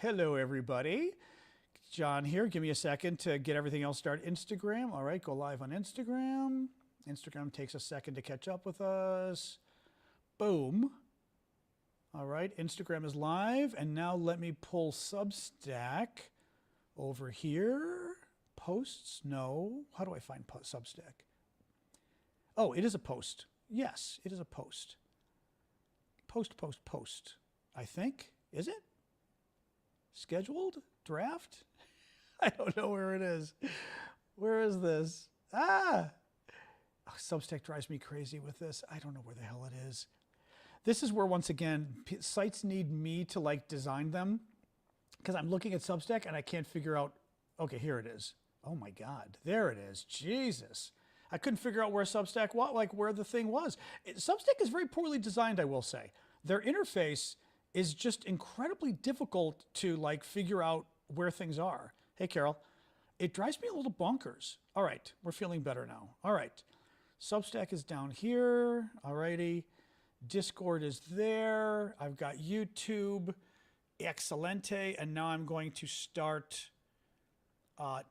Hello, everybody. John here. Give me a second to get everything else started. Instagram. All right, go live on Instagram. Instagram takes a second to catch up with us. Boom. All right, Instagram is live. And now let me pull Substack over here. Posts? No. How do I find Substack? Oh, it is a post. Yes, it is a post. Post. I think. Is it? Scheduled? Draft? I don't know where it is. Where is this? Oh, Substack drives me crazy with this. I don't know where the hell it is. This is where, once again, sites need me to like design them because I'm looking at Substack and I can't figure out. Okay, here it is. Oh my God, there it is. Jesus. I couldn't figure out where Substack was, like where the thing was. Substack is very poorly designed, I will say. Their interface is just incredibly difficult to like figure out where things are. Hey, Carol, it drives me a little bonkers. All right, we're feeling better now. All right, Substack is down here. All righty, Discord is there. I've got YouTube, excelente, and now I'm going to start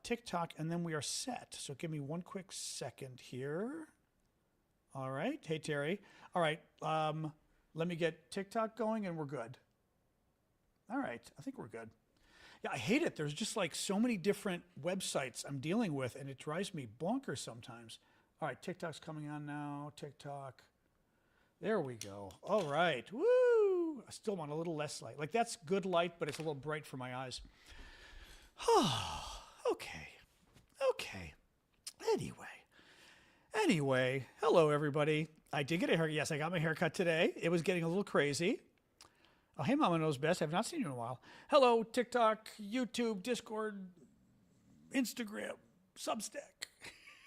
TikTok, and then we are set. So give me one quick second here. All right, hey Terry. All right, let me get TikTok going and we're good. All right, I think we're good. Yeah, I hate it. There's just like so many different websites I'm dealing with and it drives me bonkers sometimes. All right, TikTok's coming on now. TikTok. There we go. All right, woo! I still want a little less light. Like that's good light, but it's a little bright for my eyes. Okay. Anyway, hello everybody. I did get a haircut. Yes, I got my haircut today. It was getting a little crazy. Oh, hey, Mama Knows Best. I've not seen you in a while. Hello, TikTok, YouTube, Discord, Instagram, Substack.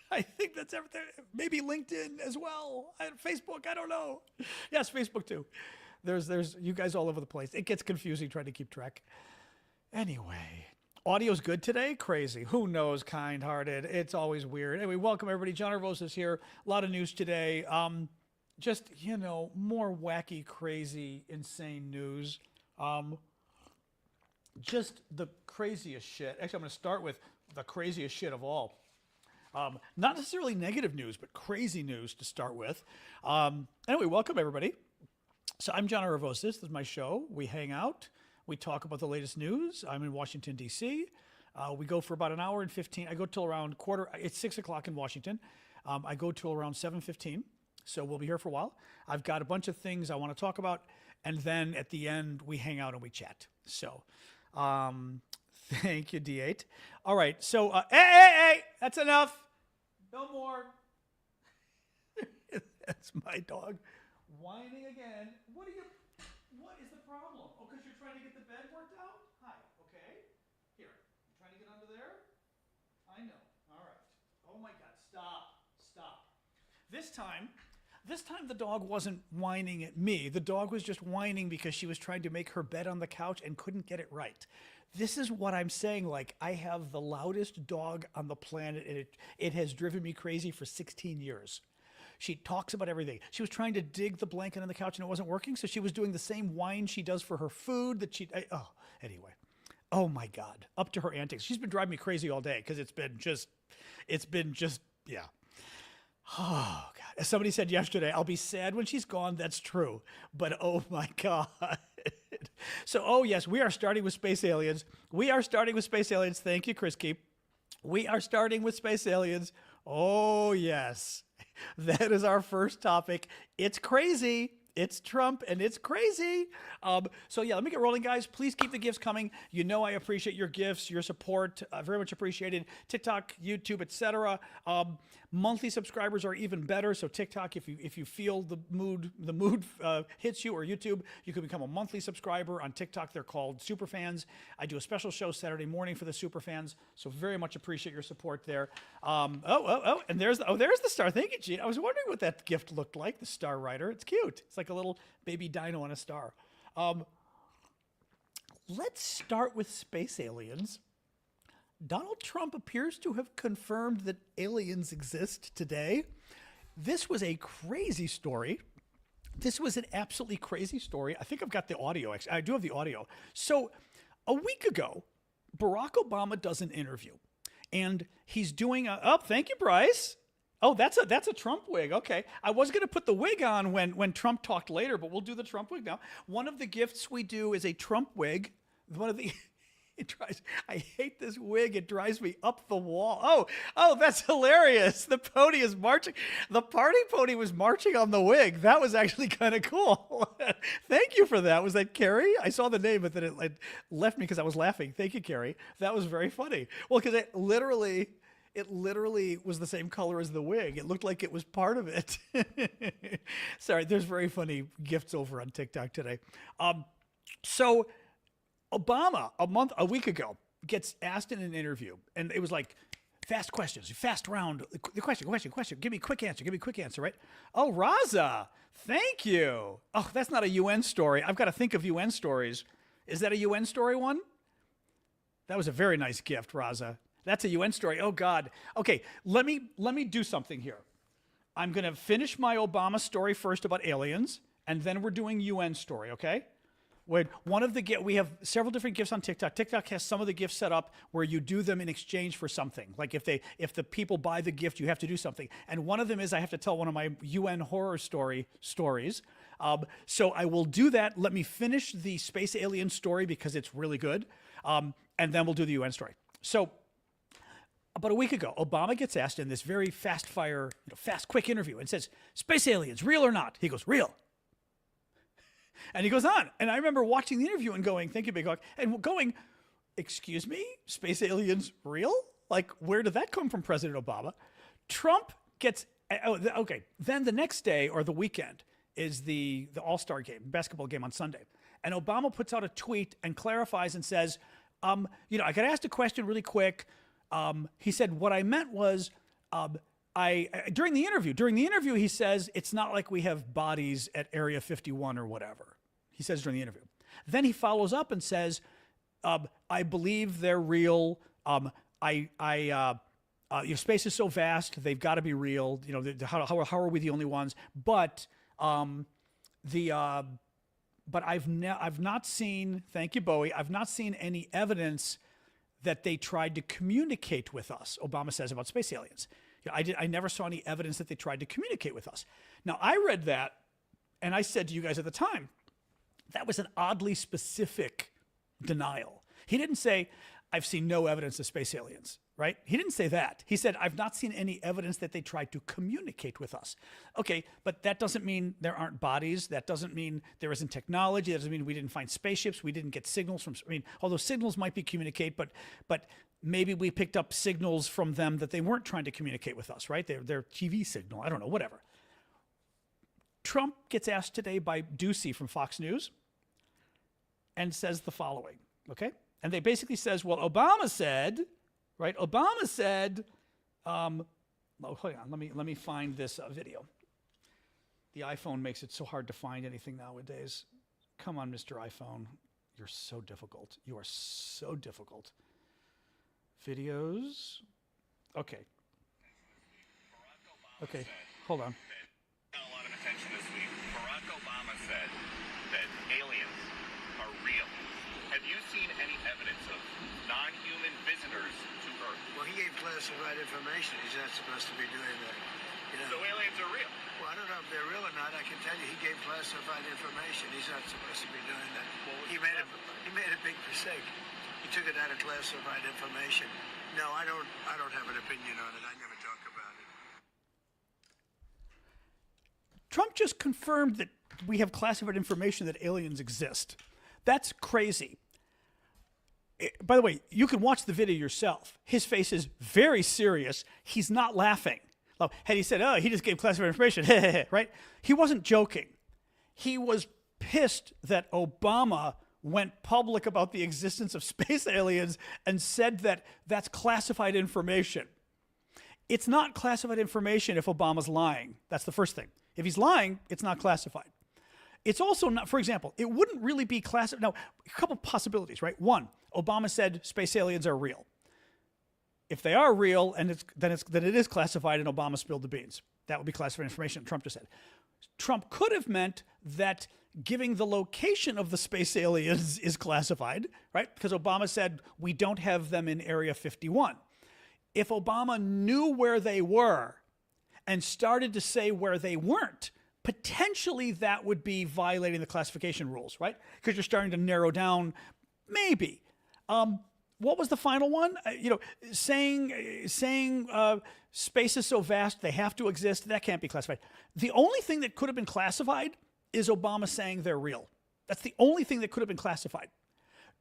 I think that's everything. Maybe LinkedIn as well. Facebook, I don't know. Yes, Facebook too. There's you guys all over the place. It gets confusing trying to keep track. Anyway, audio's good today? Crazy. Who knows, kind-hearted. It's always weird. Anyway, welcome everybody. John Arvosa is here. A lot of news today. Just, you know, more wacky, crazy, insane news. Just the craziest shit. Actually, I'm going to start with the craziest shit of all. Not necessarily negative news, but crazy news to start with. Anyway, welcome everybody. So I'm John Arvosa. This is my show. We hang out. We talk about the latest news. I'm in Washington, D.C. We go for about an hour and 15. I go till around it's 6 o'clock in Washington. I go till around 7:15. So we'll be here for a while. I've got a bunch of things I want to talk about. And then at the end, we hang out and we chat. So thank you, D8. All right. So, hey, that's enough. No more. That's my dog whining again. What is the problem? Oh, because you're trying to get the bed worked out? Hi, okay. Here, you trying to get under there? I know. All right. Oh my God, stop. This time the dog wasn't whining at me. The dog was just whining because she was trying to make her bed on the couch and couldn't get it right. This is what I'm saying. Like, I have the loudest dog on the planet, and it has driven me crazy for 16 years. She talks about everything. She was trying to dig the blanket on the couch and it wasn't working, so she was doing the same whine she does for her food that anyway. Oh my God, up to her antics. She's been driving me crazy all day because it's been just, yeah. Oh God, as somebody said yesterday, I'll be sad when she's gone. That's true, but oh my God. So, oh yes, we are starting with space aliens. Thank you, Kristi. We are starting with space aliens. Oh yes. That is our first topic. It's crazy. It's Trump and it's crazy. So yeah, let me get rolling, guys. Please keep the gifts coming. You know I appreciate your gifts, your support. Very much appreciated. TikTok, YouTube, etc. Monthly subscribers are even better. So TikTok, if you feel the mood hits you, or YouTube, you can become a monthly subscriber. On TikTok, they're called super fans. I do a special show Saturday morning for the super fans. So very much appreciate your support there. And there's the star. Thank you, Gene. I was wondering what that gift looked like. The Star Rider. It's cute. It's like a little baby dino on a star. Let's start with space aliens. Donald Trump appears to have confirmed that aliens exist today. This was a crazy story. This was an absolutely crazy story. I think I've got the audio. Actually, I do have the audio. So a week ago, Barack Obama does an interview, and he's doing thank you, Bryce. Oh, that's a Trump wig. Okay. I was going to put the wig on when Trump talked later, but we'll do the Trump wig now. One of the gifts we do is a Trump wig. I hate this wig. It drives me up the wall. Oh, that's hilarious. The pony is marching. The party pony was marching on the wig. That was actually kind of cool. Thank you for that. Was that Carrie? I saw the name, but then it left me because I was laughing. Thank you, Carrie. That was very funny. Well, because it literally was the same color as the wig. It looked like it was part of it. Sorry, there's very funny gifts over on TikTok today. So Obama, a week ago, gets asked in an interview, and it was like, fast questions, fast round, the question, give me a quick answer, right? Oh, Raza, thank you. Oh, that's not a UN story. I've got to think of UN stories. Is that a UN story one? That was a very nice gift, Raza. That's a UN story. Oh, God. Okay, let me do something here. I'm going to finish my Obama story first about aliens, and then we're doing UN story, okay? We have several different gifts on TikTok. TikTok has some of the gifts set up where you do them in exchange for something. Like if the people buy the gift, you have to do something. And one of them is I have to tell one of my UN horror stories. So I will do that. Let me finish the space alien story because it's really good. And then we'll do the UN story. So about a week ago, Obama gets asked in this very quick interview and says, space aliens, real or not? He goes, real. And he goes on. And I remember watching the interview and going, thank you, Big Hawk, and going, excuse me, space aliens real? Like, where did that come from, President Obama? Trump gets, okay, then the next day or the weekend is the All-Star game, basketball game on Sunday. And Obama puts out a tweet and clarifies and says, I got asked a question really quick. He said, what I meant was, during the interview, he says, it's not like we have bodies at Area 51 or whatever. He says during the interview. Then he follows up and says, I believe they're real. Your space is so vast, they've got to be real. How are we the only ones? But I've not seen, thank you, Bowie, I've not seen any evidence that they tried to communicate with us, Obama says about space aliens. I never saw any evidence that they tried to communicate with us. Now, I read that, and I said to you guys at the time, that was an oddly specific denial. He didn't say, I've seen no evidence of space aliens, right? He didn't say that. He said, I've not seen any evidence that they tried to communicate with us. Okay, but that doesn't mean there aren't bodies. That doesn't mean there isn't technology. That doesn't mean we didn't find spaceships. We didn't get signals from, although signals might be communicate, but maybe we picked up signals from them that they weren't trying to communicate with us, right? Their TV signal, I don't know, whatever. Trump gets asked today by Ducey from Fox News and says the following, okay? And they basically says, well, Obama said, right? Obama said, hold on, let me find this video. The iPhone makes it so hard to find anything nowadays. Come on, Mr. iPhone. You're so difficult. You are so difficult. Videos. Okay. Okay, hold on. Got a lot of attention this week. Barack Obama said that aliens are real. Have you seen any evidence of non-human visitors to Earth? Well, he gave classified information. He's not supposed to be doing that. So aliens are real? Well, I don't know if they're real or not. I can tell you he gave classified information. He's not supposed to be doing that. Well, he made a big mistake. He took it out of classified information. No, I don't have an opinion on it. I never talk about it. Trump just confirmed that we have classified information that aliens exist. That's crazy. By the way, you can watch the video yourself. His face is very serious. He's not laughing. Had he said, oh, he just gave classified information, right? He wasn't joking. He was pissed that Obama went public about the existence of space aliens and said that that's classified information. It's not classified information if Obama's lying. That's the first thing. If he's lying, it's not classified. It's also not, for example, it wouldn't really be classified. Now, a couple possibilities, right? One, Obama said space aliens are real. If they are real, and then it is classified and Obama spilled the beans. That would be classified information, Trump just said. Trump could have meant that giving the location of the space aliens is classified, right? Because Obama said, we don't have them in Area 51. If Obama knew where they were and started to say where they weren't, potentially that would be violating the classification rules, right? Because you're starting to narrow down, maybe. What was the final one? Saying space is so vast, they have to exist, that can't be classified. The only thing that could have been classified is Obama saying they're real. That's the only thing that could have been classified.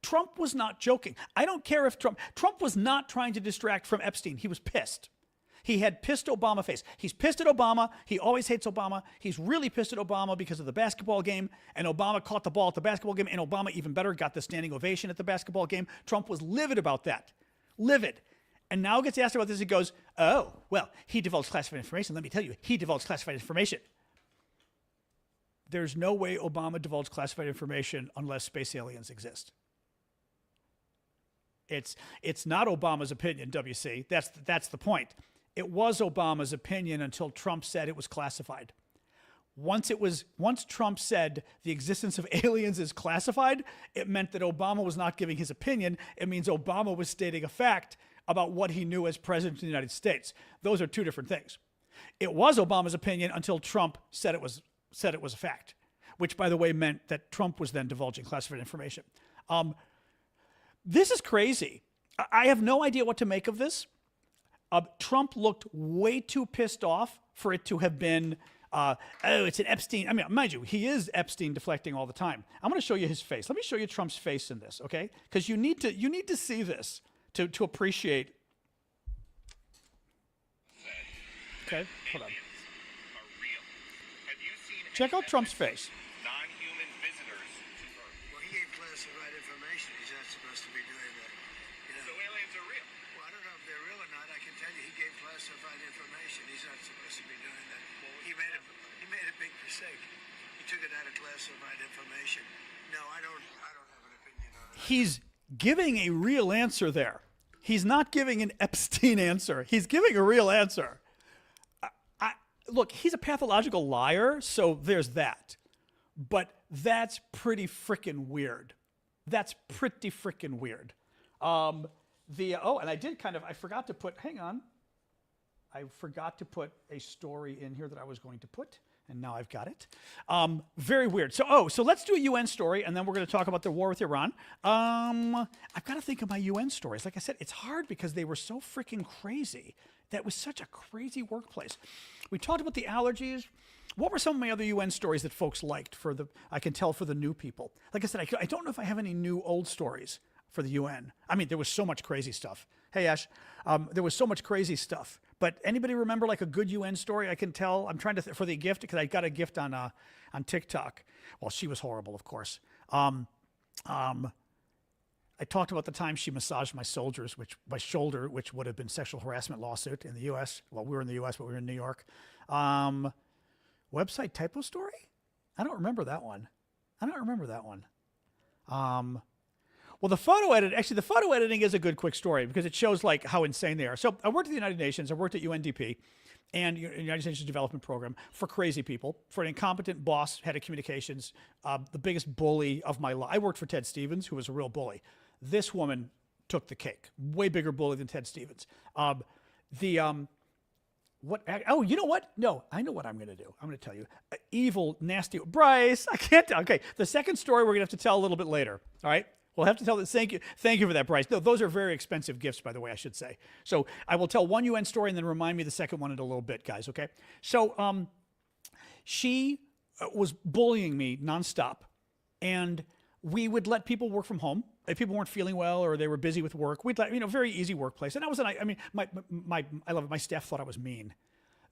Trump was not joking. I don't care if Trump was not trying to distract from Epstein. He was pissed. He had pissed Obama face. He's pissed at Obama. He always hates Obama. He's really pissed at Obama because of the basketball game, and Obama caught the ball at the basketball game, and Obama, even better, got the standing ovation at the basketball game. Trump was livid about that. Livid. And now gets asked about this, he goes, oh, well, he divulged classified information. Let me tell you, he divulged classified information. There's no way Obama divulged classified information unless space aliens exist. It's not Obama's opinion, WC. That's the point. It was Obama's opinion until Trump said it was classified. Once Trump said the existence of aliens is classified, it meant that Obama was not giving his opinion. It means Obama was stating a fact about what he knew as president of the United States. Those are two different things. It was Obama's opinion until Trump said it was a fact, which, by the way, meant that Trump was then divulging classified information. This is crazy. I have no idea what to make of this. Trump looked way too pissed off for it to have been, oh, it's an Epstein. I mean, mind you, he is Epstein deflecting all the time. I'm going to show you his face. Let me show you Trump's face in this, okay? Because you need to see this to appreciate. Okay, hold on. Check out Trump's face. Non-human visitors to Earth. Well, he gave classified information. He's not supposed to be doing that. So aliens are real. Well, I don't know if they're real or not. I can tell you he gave classified information. He's not supposed to be doing that. He made a big mistake. He took it out of classified information. No, I don't have an opinion on it. He's giving a real answer there. He's not giving an Epstein answer. He's giving a real answer. Look, he's a pathological liar, so there's that. But that's pretty freaking weird. That's pretty freaking weird. And I forgot to put, hang on. I forgot to put a story in here that I was going to put, and now I've got it. Very weird. So let's do a UN story, and then we're going to talk about the war with Iran. I've got to think of my UN stories. Like I said, it's hard because they were so freaking crazy. That was such a crazy workplace. We talked about the allergies. What were some of my other UN stories that folks liked I can tell for the new people? Like I said, I don't know if I have any new old stories for the UN. I mean, there was so much crazy stuff. Hey, Ash, there was so much crazy stuff. But anybody remember like a good UN story I can tell? I'm trying to, for the gift, because I got a gift on TikTok. Well, she was horrible, of course. I talked about the time she massaged my shoulder, which would have been sexual harassment lawsuit in the U.S. Well, we were in the U.S., but we were in New York. Website typo story? I don't remember that one. Well, the photo editing is a good quick story because it shows like how insane they are. So I worked at the United Nations. I worked at UNDP and United Nations Development Program for crazy people, for an incompetent boss, head of communications, the biggest bully of my life. I worked for Ted Stevens, who was a real bully. This woman took the cake. Way bigger bully than Ted Stevens. You know what? No, I know what I'm going to do. I'm going to tell you. Evil, nasty. Bryce, I can't tell. Okay, the second story we're going to have to tell a little bit later. All right? We'll have to tell this. Thank you for that, Bryce. No, those are very expensive gifts, by the way, I should say. So I will tell one UN story and then remind me the second one in a little bit, guys, okay? So she was bullying me nonstop, and we would let people work from home. If people weren't feeling well or they were busy with work, we'd let, very easy workplace. And I love it. My staff thought I was mean.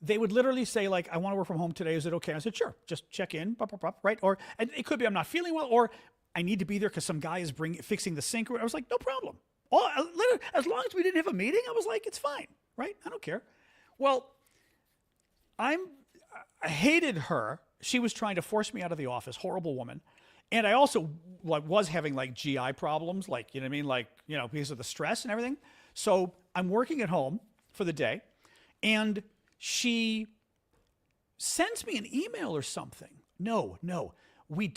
They would literally say, like, I want to work from home today. Is it okay? I said, sure. Just check in, right? And it could be I'm not feeling well, or I need to be there because some guy is fixing the sink. I was like, no problem. As long as we didn't have a meeting, I was like, it's fine, right? I don't care. Well, I hated her. She was trying to force me out of the office. Horrible woman. And I also was having like GI problems, like, you know what I mean? Like, because of the stress and everything. So I'm working at home for the day, and she sends me an email or something. no. We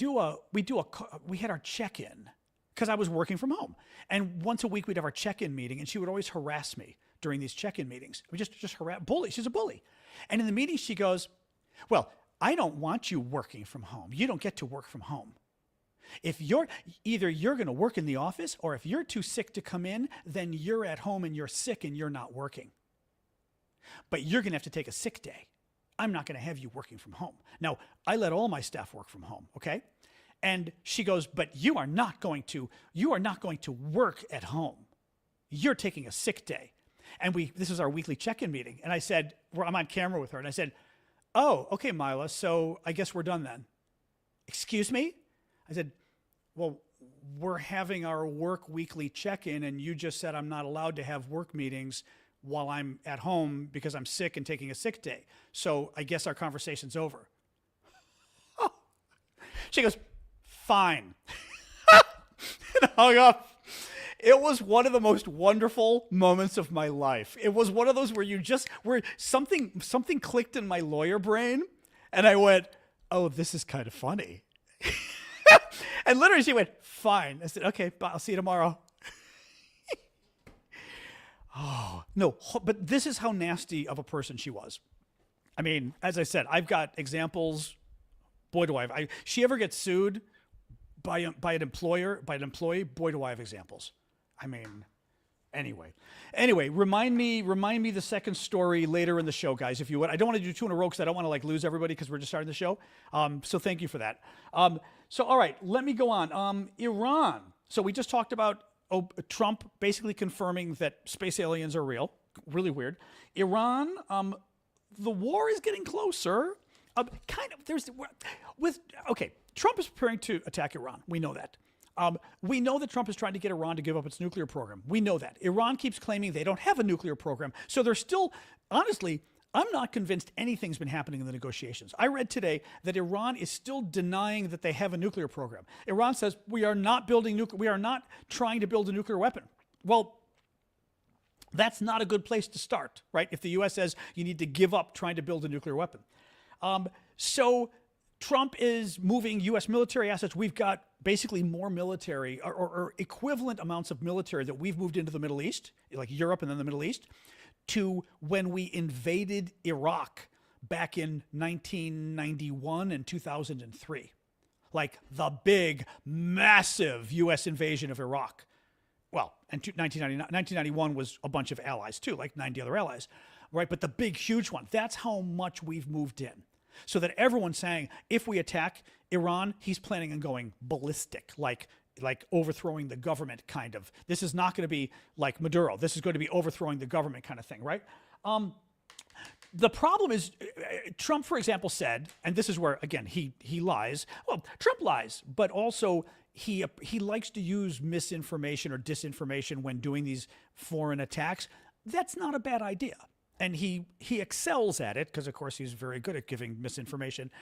had our check-in because I was working from home. And once a week we'd have our check-in meeting, and she would always harass me during these check-in meetings. We just bully. She's a bully. And in the meeting she goes, well, I don't want you working from home. You don't get to work from home. If you're going to work in the office, or if you're too sick to come in, then you're at home and you're sick and you're not working. But you're going to have to take a sick day. I'm not going to have you working from home. Now, I let all my staff work from home, okay? And she goes, but you are not going to work at home. You're taking a sick day. And this is our weekly check-in meeting. And I said, I'm on camera with her, and I said, oh, okay, Mila, so I guess we're done then. Excuse me? I said, well, we're having our work weekly check-in, and you just said I'm not allowed to have work meetings while I'm at home because I'm sick and taking a sick day. So I guess our conversation's over. She goes, fine. And hung up. It was one of the most wonderful moments of my life. It was one of those where something clicked in my lawyer brain, and I went, oh, this is kind of funny. And literally she went, fine. I said, okay, bye, I'll see you tomorrow. Oh, no, but this is how nasty of a person she was. I mean, as I said, I've got examples. Boy, do I have. She ever gets sued by an employee, boy, do I have examples. I mean, anyway, remind me the second story later in the show, guys, if you would. I don't want to do two in a row because I don't want to lose everybody because we're just starting the show. So thank you for that. So, all right, let me go on. Iran. So we just talked about Trump basically confirming that space aliens are real. Really weird. Iran, the war is getting closer. Trump is preparing to attack Iran. We know that. We know that Trump is trying to get Iran to give up its nuclear program. We know that. Iran keeps claiming they don't have a nuclear program. So they're still, honestly, I'm not convinced anything's been happening in the negotiations. I read today that Iran is still denying that they have a nuclear program. Iran says we are not trying to build a nuclear weapon. Well, that's not a good place to start, right? If the U.S. says you need to give up trying to build a nuclear weapon. So Trump is moving U.S. military assets. We've got basically more military or equivalent amounts of military that we've moved into the Middle East, like Europe and then the Middle East, to when we invaded Iraq back in 1991 and 2003. Like the big, massive U.S. invasion of Iraq. Well, and 1991 was a bunch of allies too, like 90 other allies, right? But the big, huge one, that's how much we've moved in. So that everyone's saying, if we attack Iran, he's planning on going ballistic, like overthrowing the government kind of. This is not going to be like Maduro. This is going to be overthrowing the government kind of thing, right? The problem is, Trump, for example, said, and this is where, again, he lies. Well, Trump lies, but also he likes to use misinformation or disinformation when doing these foreign attacks. That's not a bad idea. And he excels at it because, of course, he's very good at giving misinformation.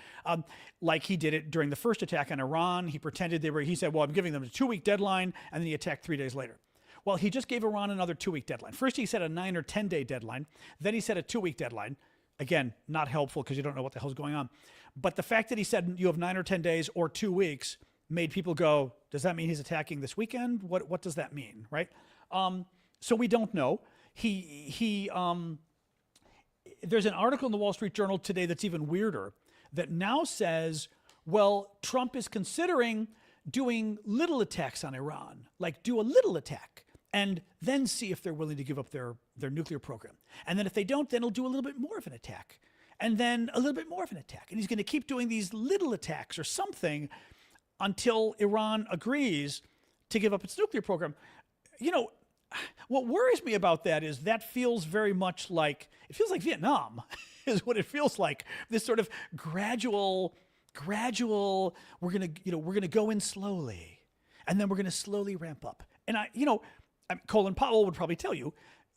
Like he did it during the first attack on Iran. He pretended he said, well, I'm giving them a 2-week deadline, and then he attacked 3 days later. Well, he just gave Iran another 2-week deadline. First, he set a 9 or 10-day deadline. Then he set a 2-week deadline. Again, not helpful because you don't know what the hell's going on. But the fact that he said you have 9 or 10 days or 2 weeks made people go, does that mean he's attacking this weekend? What does that mean, right? So we don't know. There's an article in the Wall Street Journal today that's even weirder that now says, well, Trump is considering doing little attacks on Iran, like do a little attack and then see if they're willing to give up their nuclear program. And then if they don't, then he'll do a little bit more of an attack and then a little bit more of an attack. And he's going to keep doing these little attacks or something until Iran agrees to give up its nuclear program. You know, what worries me about that is that feels very much like, it feels like Vietnam is what it feels like. This sort of gradual, we're going to go in slowly and then we're going to slowly ramp up. And Colin Powell would probably tell you,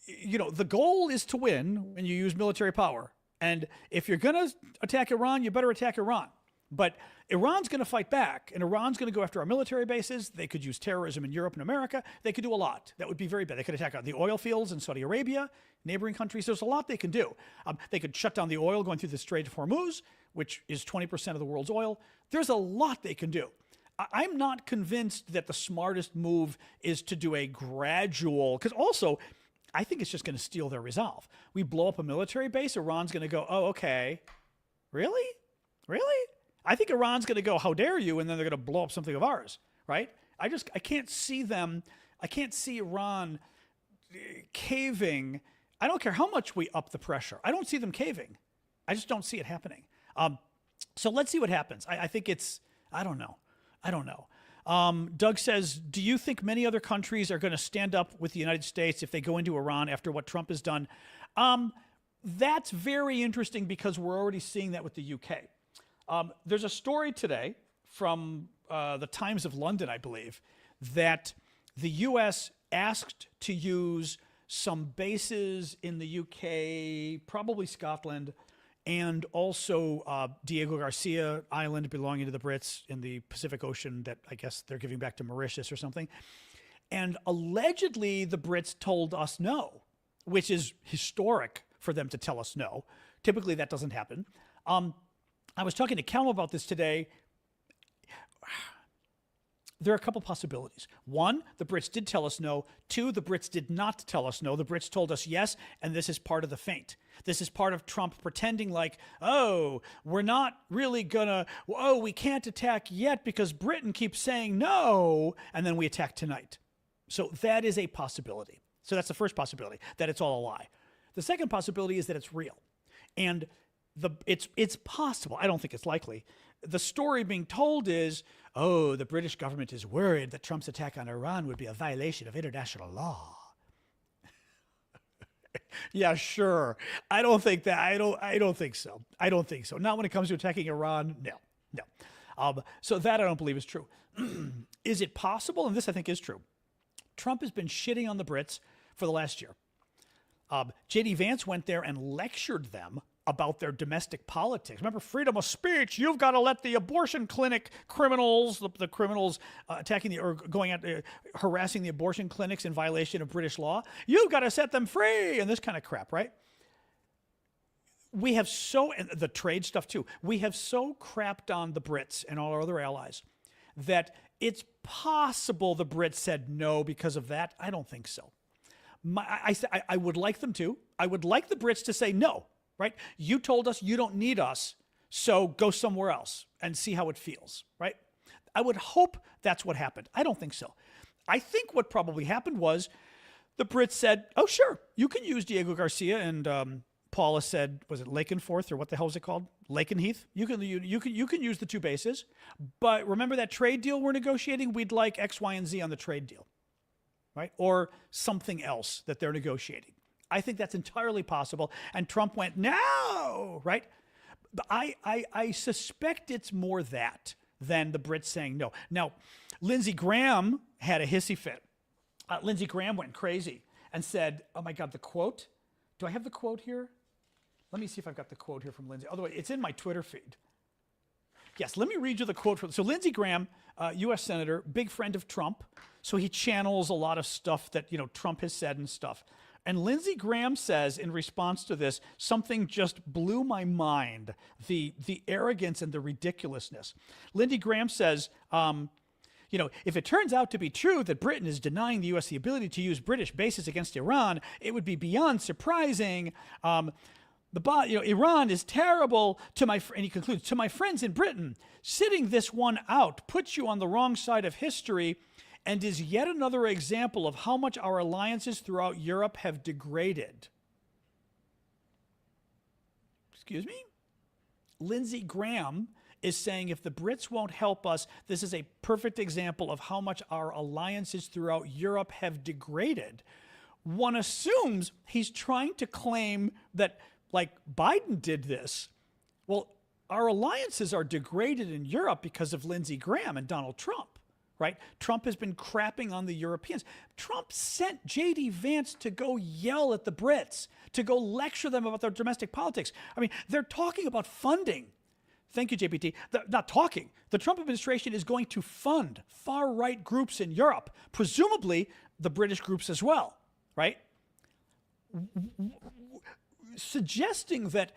the goal is to win when you use military power. And if you're going to attack Iran, you better attack Iran. But Iran's going to fight back, and Iran's going to go after our military bases. They could use terrorism in Europe and America. They could do a lot. That would be very bad. They could attack the oil fields in Saudi Arabia, neighboring countries. There's a lot they can do. They could shut down the oil going through the Strait of Hormuz, which is 20% of the world's oil. There's a lot they can do. I'm not convinced that the smartest move is to do a gradual, because also, I think it's just going to steal their resolve. We blow up a military base, Iran's going to go, oh, okay. Really? Really? I think Iran's going to go, how dare you? And then they're going to blow up something of ours, right? I can't see Iran caving. I don't care how much we up the pressure. I don't see them caving. I just don't see it happening. So let's see what happens. I think I don't know. Doug says, do you think many other countries are going to stand up with the United States if they go into Iran after what Trump has done? That's very interesting because we're already seeing that with the UK. There's a story today from the Times of London, I believe, that the US asked to use some bases in the UK, probably Scotland, and also Diego Garcia Island belonging to the Brits in the Pacific Ocean that I guess they're giving back to Mauritius or something. And allegedly the Brits told us no, which is historic for them to tell us no. Typically that doesn't happen. I was talking to Callum about this today. There are a couple possibilities. One, the Brits did tell us no. Two, the Brits did not tell us no. The Brits told us yes, and this is part of the feint. This is part of Trump pretending like, oh, we're not really gonna, oh, we can't attack yet because Britain keeps saying no, and then we attack tonight. So that is a possibility. So that's the first possibility, that it's all a lie. The second possibility is that it's real. And it's possible, I don't think it's likely. The story being told is, oh, the British government is worried that Trump's attack on Iran would be a violation of international law. Yeah, sure. I don't think that. I don't think so. I don't think so. Not when it comes to attacking Iran. No. So that I don't believe is true. Is it possible? And this I think is true. Trump has been shitting on the Brits for the last year. J.D. Vance went there and lectured them about their domestic politics. Remember, freedom of speech. You've got to let the abortion clinic criminals, the criminals attacking or going out, harassing the abortion clinics in violation of British law. You've got to set them free and this kind of crap, right? We have and the trade stuff too. We have so crapped on the Brits and all our other allies that it's possible the Brits said no because of that. I don't think so. I would like them to. I would like the Brits to say no. Right? You told us you don't need us, so go somewhere else and see how it feels, right? I would hope that's what happened. I don't think so. I think what probably happened was the Brits said, oh, sure, you can use Diego Garcia, and Paula said, was it Lakenforth or what the hell is it called? Lakenheath? You can use the two bases, but remember that trade deal we're negotiating? We'd like X, Y, and Z on the trade deal, right? Or something else that they're negotiating. I think that's entirely possible. And Trump went, no, right? But I suspect it's more that than the Brits saying no. Now, Lindsey Graham had a hissy fit. Lindsey Graham went crazy and said, oh my God, the quote. Do I have the quote here? Let me see if I've got the quote here from Lindsey. Otherwise, it's in my Twitter feed. Yes, let me read you the quote. So Lindsey Graham, U.S. Senator, big friend of Trump. So he channels a lot of stuff that, Trump has said and stuff. And Lindsey Graham says in response to this, something just blew my mind, the arrogance and the ridiculousness. Lindsey Graham says, if it turns out to be true that Britain is denying the U.S. the ability to use British bases against Iran, it would be beyond surprising. Iran is terrible and he concludes, to my friends in Britain, sitting this one out puts you on the wrong side of history and is yet another example of how much our alliances throughout Europe have degraded. Excuse me? Lindsey Graham is saying if the Brits won't help us, this is a perfect example of how much our alliances throughout Europe have degraded. One assumes he's trying to claim that, like, Biden did this. Well, our alliances are degraded in Europe because of Lindsey Graham and Donald Trump. Right? Trump has been crapping on the Europeans. Trump sent J.D. Vance to go yell at the Brits, to go lecture them about their domestic politics. I mean, they're talking about funding. Thank you, JPT. They're not talking. The Trump administration is going to fund far-right groups in Europe, presumably the British groups as well, right? Suggesting that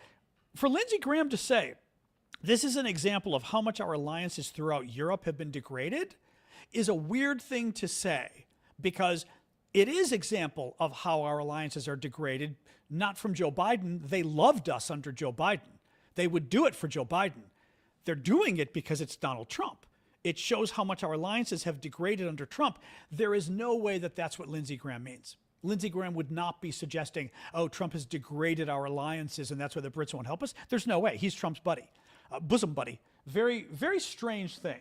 for Lindsey Graham to say, this is an example of how much our alliances throughout Europe have been degraded, is a weird thing to say, because it is example of how our alliances are degraded, not from Joe Biden. They loved us under Joe Biden. They would do it for Joe Biden. They're doing it because it's Donald Trump. It shows how much our alliances have degraded under Trump. There is no way that that's what Lindsey Graham means. Lindsey Graham would not be suggesting, oh, Trump has degraded our alliances and that's why the Brits won't help us. There's no way. He's Trump's buddy, bosom buddy. Very, very strange thing.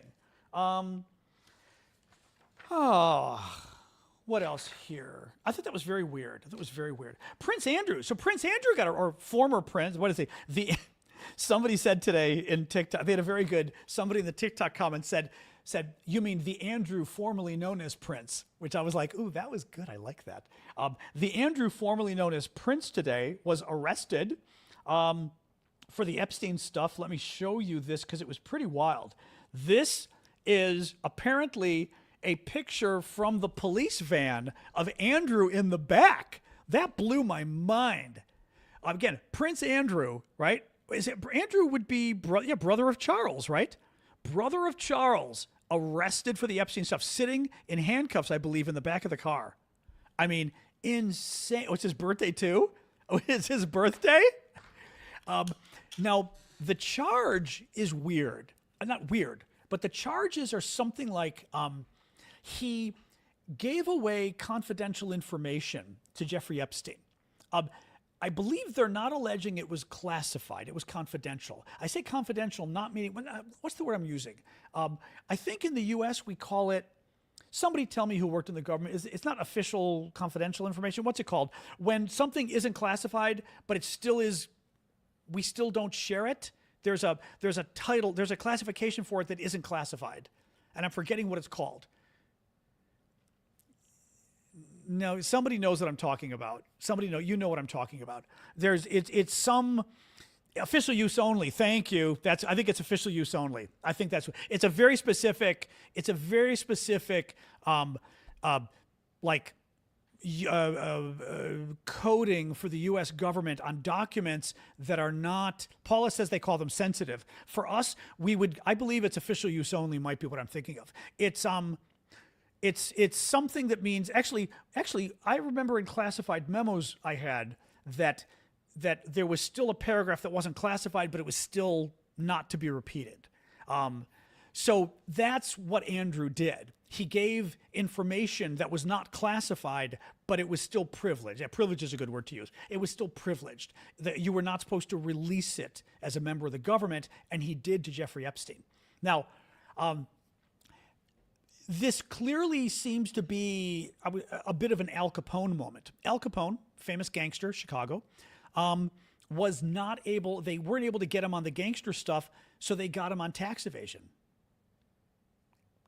What else here? I thought that was very weird. I thought it was very weird. Prince Andrew. So Prince Andrew got, or former prince, what is he? Somebody said today in TikTok, they had a very good, somebody in the TikTok comments said, you mean the Andrew formerly known as Prince, which I was like, ooh, that was good. I like that. The Andrew formerly known as Prince today was arrested for the Epstein stuff. Let me show you this because it was pretty wild. This is apparently a picture from the police van of Andrew in the back. That blew my mind. Again, Prince Andrew, right? Andrew would be brother of Charles, right? Brother of Charles, arrested for the Epstein stuff, sitting in handcuffs, I believe, in the back of the car. I mean, insane. Oh, it's his birthday too? Oh, it's his birthday? Now, the charge is weird. Not weird, but the charges are something like he gave away confidential information to Jeffrey Epstein. I believe they're not alleging it was classified. It was confidential. I say confidential, not meaning, what's the word I'm using? I think in the U.S. we call it, somebody tell me who worked in the government, it's not official confidential information. What's it called? When something isn't classified, but it still is, we still don't share it. There's a title, there's a classification for it that isn't classified. And I'm forgetting what it's called. No, somebody knows what I'm talking about. You know what I'm talking about. It's some official use only. Thank you. I think it's official use only. I think it's a very specific coding for the U.S. government on documents that are not, Paula says they call them sensitive. For us, I believe it's official use only might be what I'm thinking of. It's something that means, actually, I remember in classified memos I had that there was still a paragraph that wasn't classified, but it was still not to be repeated. So that's what Andrew did. He gave information that was not classified, but it was still privileged. Yeah, privilege is a good word to use. It was still privileged. That you were not supposed to release it as a member of the government, and he did to Jeffrey Epstein. Now, this clearly seems to be a bit of an Al Capone moment. Al Capone, famous gangster, Chicago, was not able, they weren't able to get him on the gangster stuff, so they got him on tax evasion.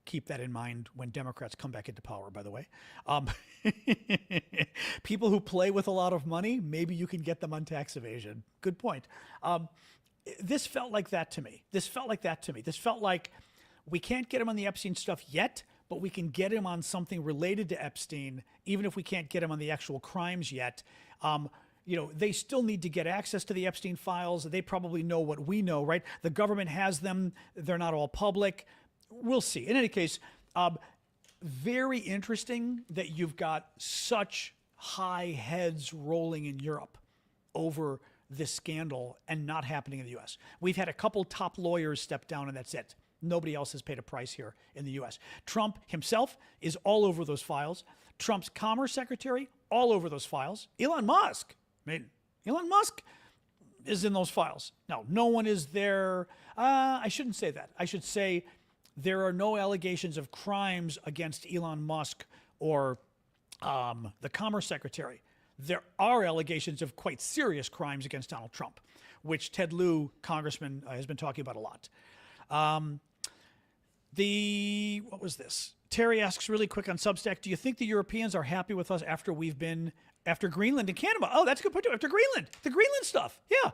Keep that in mind when Democrats come back into power, by the way. People who play with a lot of money, maybe you can get them on tax evasion. Good point. This felt like that to me. This felt like we can't get him on the Epstein stuff yet, but we can get him on something related to Epstein, even if we can't get him on the actual crimes yet. They still need to get access to the Epstein files. They probably know what we know, right? The government has them. They're not all public. We'll see. In any case, very interesting that you've got such high heads rolling in Europe over this scandal and not happening in the U.S. We've had a couple top lawyers step down, and that's it. Nobody else has paid a price here in the U.S. Trump himself is all over those files. Trump's Commerce Secretary, all over those files. Elon Musk is in those files. No, no one is there. I shouldn't say that. I should say there are no allegations of crimes against Elon Musk or the Commerce Secretary. There are allegations of quite serious crimes against Donald Trump, which Ted Lieu, congressman, has been talking about a lot. What was this? Terry asks really quick on Substack, do you think the Europeans are happy with us after Greenland and Canada? Oh, that's a good point too. After Greenland, the Greenland stuff. Yeah.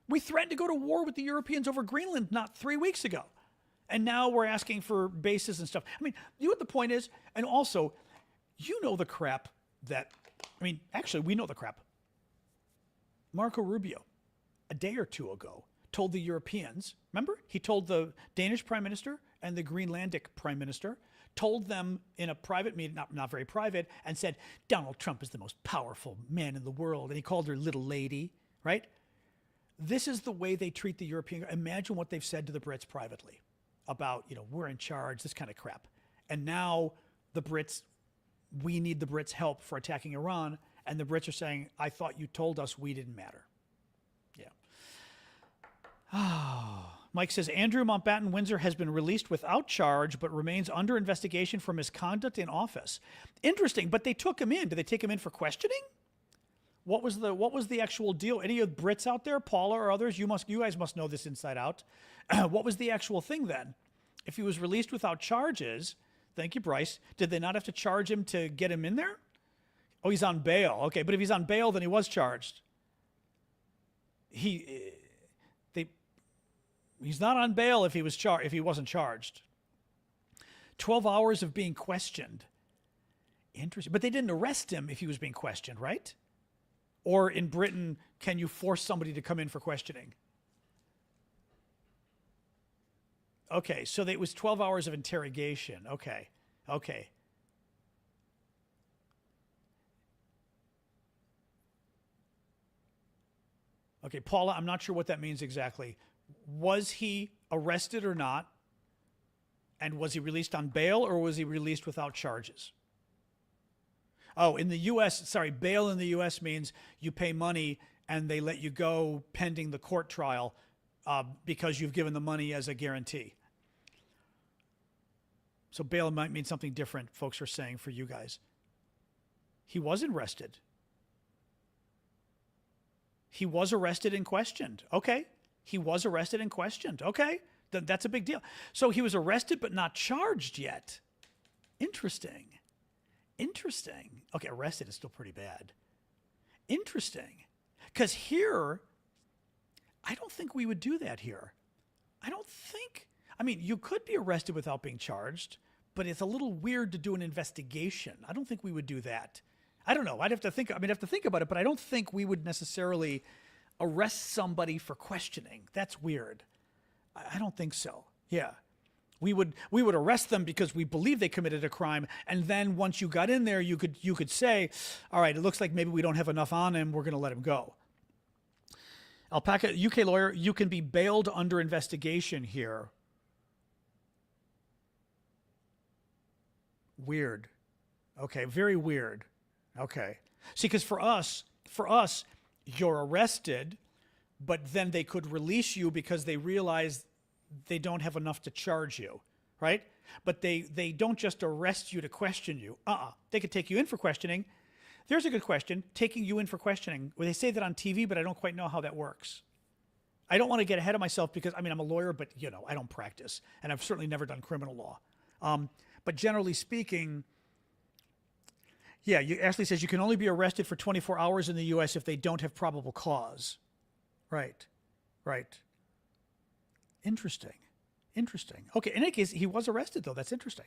We threatened to go to war with the Europeans over Greenland not 3 weeks ago. And now we're asking for bases and stuff. I mean, you know what the point is? And also, the crap actually, we know the crap. Marco Rubio, a day or two ago, told the Europeans, remember? He told the Danish Prime Minister and the Greenlandic Prime Minister, told them in a private meeting, not very private, and said, Donald Trump is the most powerful man in the world. And he called her little lady, right? This is the way they treat the European. Imagine what they've said to the Brits privately about, we're in charge, this kind of crap. And now the Brits, we need the Brits' help for attacking Iran. And the Brits are saying, I thought you told us we didn't matter. Yeah. Mike says, Andrew Mountbatten Windsor has been released without charge, but remains under investigation for misconduct in office. Interesting, but they took him in. Did they take him in for questioning? What was the actual deal? Any of the Brits out there, Paula or others, you guys must know this inside out. What was the actual thing then? If he was released without charges, thank you, Bryce, did they not have to charge him to get him in there? Oh, he's on bail. Okay, but if he's on bail, then he was charged. He's not on bail if he wasn't charged. 12 hours of being questioned. Interesting. But they didn't arrest him if he was being questioned, right? Or in Britain, can you force somebody to come in for questioning? Okay, so it was 12 hours of interrogation. Okay. Okay, Paula, I'm not sure what that means exactly. Was he arrested or not? And was he released on bail or was he released without charges? Oh, in the U.S., bail in the U.S. means you pay money and they let you go pending the court trial because you've given the money as a guarantee. So bail might mean something different, folks are saying, for you guys. He was arrested. He was arrested and questioned. Okay. He was arrested and questioned. Okay. That's a big deal. So he was arrested but not charged yet. Interesting. Okay, arrested is still pretty bad. Interesting. Because here, I don't think we would do that here. You could be arrested without being charged, but it's a little weird to do an investigation. I don't think we would do that. I don't know. I'd have to think about it, but I don't think we would necessarily arrest somebody for questioning. That's weird. I don't think so. Yeah. We would arrest them because we believe they committed a crime, and then once you got in there, you could say, all right, it looks like maybe we don't have enough on him, we're going to let him go. Alpaca, UK lawyer, you can be bailed under investigation here. Weird. Okay, very weird. Okay. See, because for us, you're arrested, but then they could release you because they realize they don't have enough to charge you, right? But they don't just arrest you to question you. They could take you in for questioning. There's a good question, taking you in for questioning. Well, they say that on TV, but I don't quite know how that works. I don't want to get ahead of myself because, I'm a lawyer, but, I don't practice. And I've certainly never done criminal law. But generally speaking, yeah, Ashley says you can only be arrested for 24 hours in the U.S. if they don't have probable cause. Right. Interesting. Okay, in any case, he was arrested, though. That's interesting.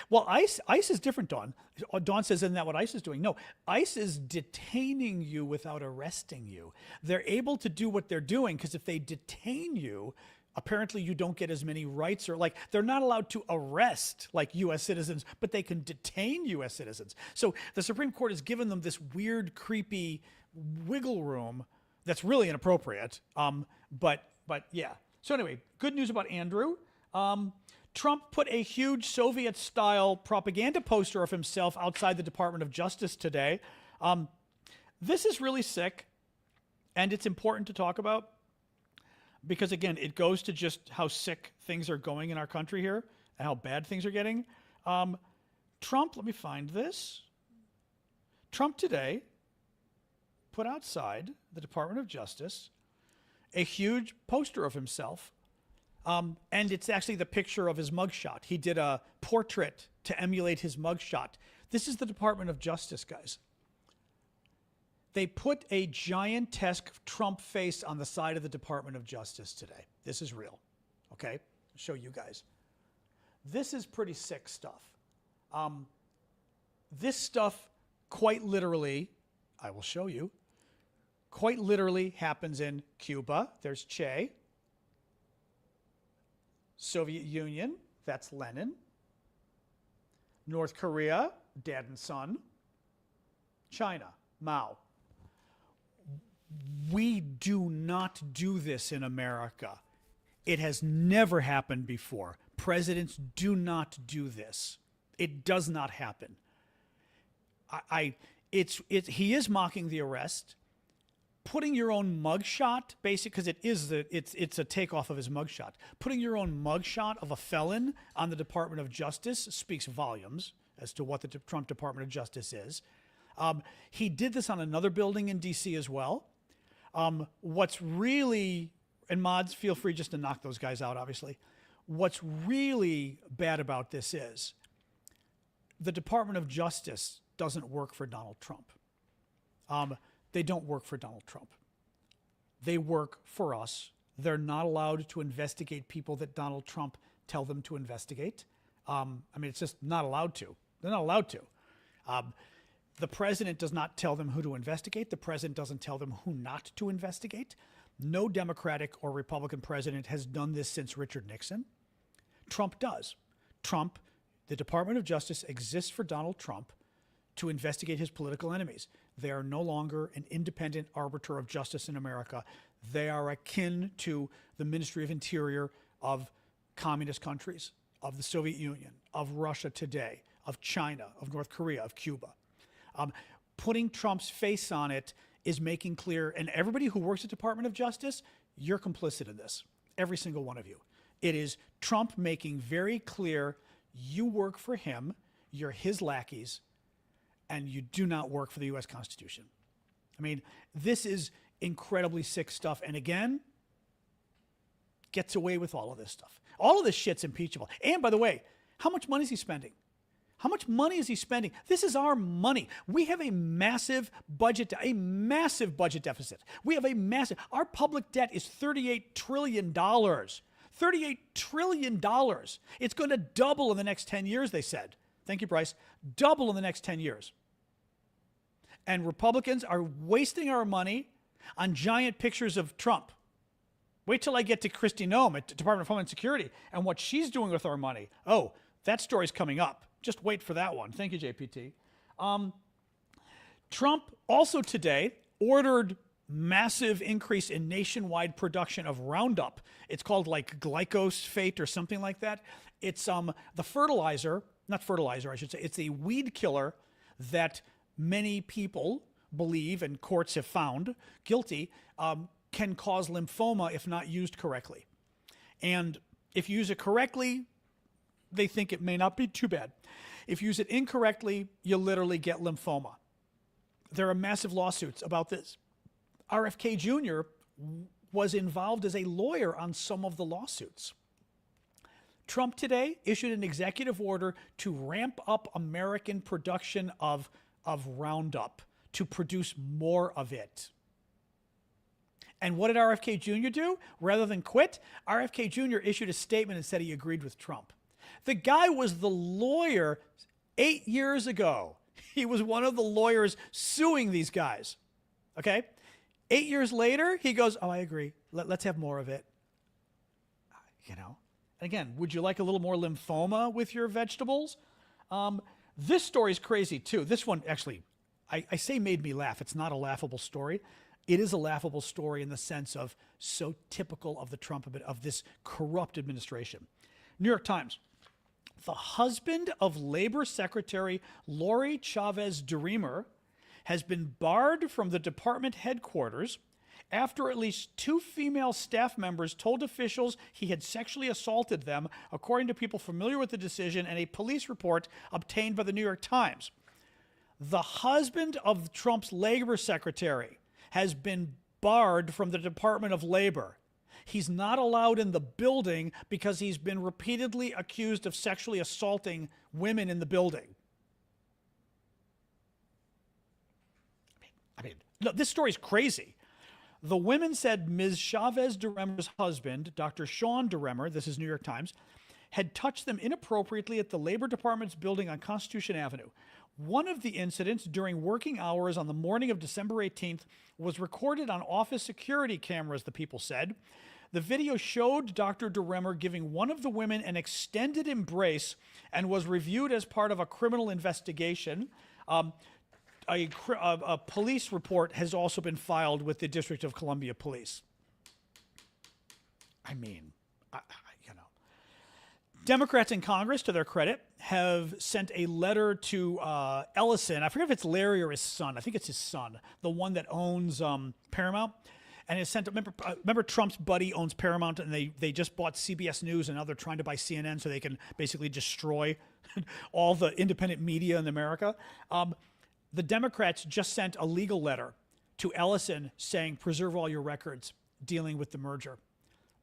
Well, ICE is different, Dawn. Dawn says, isn't that what ICE is doing? No, ICE is detaining you without arresting you. They're able to do what they're doing because if they detain you, apparently you don't get as many rights, or they're not allowed to arrest U.S. citizens, but they can detain U.S. citizens. So the Supreme Court has given them this weird, creepy wiggle room that's really inappropriate. But yeah. So anyway, good news about Andrew. Trump put a huge Soviet-style propaganda poster of himself outside the Department of Justice today. This is really sick, and it's important to talk about because, again, it goes to just how sick things are going in our country here and how bad things are getting. Trump, let me find this. Trump today put outside the Department of Justice a huge poster of himself. And it's actually the picture of his mugshot. He did a portrait to emulate his mugshot. This is the Department of Justice, guys. They put a gigantesque Trump face on the side of the Department of Justice today. This is real. Okay? I'll show you guys. This is pretty sick stuff. This stuff, quite literally, I will show you, quite literally happens in Cuba. There's Che. Soviet Union, that's Lenin. North Korea, dad and son. China, Mao. We do not do this in America. It has never happened before. Presidents do not do this. It does not happen. He is mocking the arrest. Putting your own mugshot, basically, because it's a takeoff of his mugshot. Putting your own mugshot of a felon on the Department of Justice speaks volumes as to what the Trump Department of Justice is. He did this on another building in D.C. as well. What's really, and mods, feel free just to knock those guys out, obviously. What's really bad about this is the Department of Justice doesn't work for Donald Trump. They don't work for Donald Trump. They work for us. They're not allowed to investigate people that Donald Trump tell them to investigate. It's just not allowed to. They're not allowed to. The president does not tell them who to investigate. The president doesn't tell them who not to investigate. No Democratic or Republican president has done this since Richard Nixon. Trump does. The Department of Justice exists for Donald Trump to investigate his political enemies. They are no longer an independent arbiter of justice in America. They are akin to the Ministry of Interior of communist countries, of the Soviet Union, of Russia today, of China, of North Korea, of Cuba. Putting Trump's face on it is making clear, and everybody who works at Department of Justice, you're complicit in this, every single one of you. It is Trump making very clear you work for him, you're his lackeys, and you do not work for the U.S. Constitution. This is incredibly sick stuff. And again, gets away with all of this stuff. All of this shit's impeachable. And by the way, how much money is he spending? How much money is he spending? This is our money. We have a massive budget deficit. We have our public debt is $38 trillion. $38 trillion. It's going to double in the next 10 years, they said. Thank you, Bryce. Double in the next 10 years. And Republicans are wasting our money on giant pictures of Trump. Wait till I get to Kristi Noem at the Department of Homeland Security and what she's doing with our money. Oh, that story's coming up. Just wait for that one. Thank you, JPT. Trump also today ordered massive increase in nationwide production of Roundup. It's called like glyphosate or something like that. It's the fertilizer, not fertilizer, I should say. It's a weed killer that many people believe, and courts have found guilty, can cause lymphoma if not used correctly. And if you use it correctly, they think it may not be too bad. If you use it incorrectly, you literally get lymphoma. There are massive lawsuits about this. RFK Jr. was involved as a lawyer on some of the lawsuits. Trump today issued an executive order to ramp up American production of Roundup, to produce more of it. And what did RFK Jr. do? Rather than quit, RFK Jr. issued a statement and said he agreed with Trump. The guy was the lawyer 8 years ago. He was one of the lawyers suing these guys. Okay? 8 years later, he goes, oh, I agree. Let's have more of it. And again, would you like a little more lymphoma with your vegetables? This story is crazy too. This one actually, I say made me laugh. It's not a laughable story. It is a laughable story in the sense of so typical of the Trump, of this corrupt administration. New York Times. The husband of Labor Secretary Lori Chavez DeRemer has been barred from the department headquarters after at least 2 female staff members told officials he had sexually assaulted them, according to people familiar with the decision and a police report obtained by the New York Times. The husband of Trump's labor secretary has been barred from the Department of Labor. He's not allowed in the building because he's been repeatedly accused of sexually assaulting women in the building. No, this story's crazy. The women said Ms. Chavez DeRemer's husband, Dr. Sean DeRemer, this is New York Times, had touched them inappropriately at the Labor Department's building on Constitution Avenue. One of the incidents during working hours on the morning of December 18th was recorded on office security cameras, the people said. The video showed Dr. DeRemer giving one of the women an extended embrace and was reviewed as part of a criminal investigation. A police report has also been filed with the District of Columbia Police. I mean, you know. Democrats in Congress, to their credit, have sent a letter to Ellison. I forget if it's Larry or his son. I think it's his son, the one that owns Paramount. And has sent, remember Trump's buddy owns Paramount, and they just bought CBS News, and now they're trying to buy CNN so they can basically destroy all the independent media in America. The Democrats just sent a legal letter to Ellison saying, preserve all your records dealing with the merger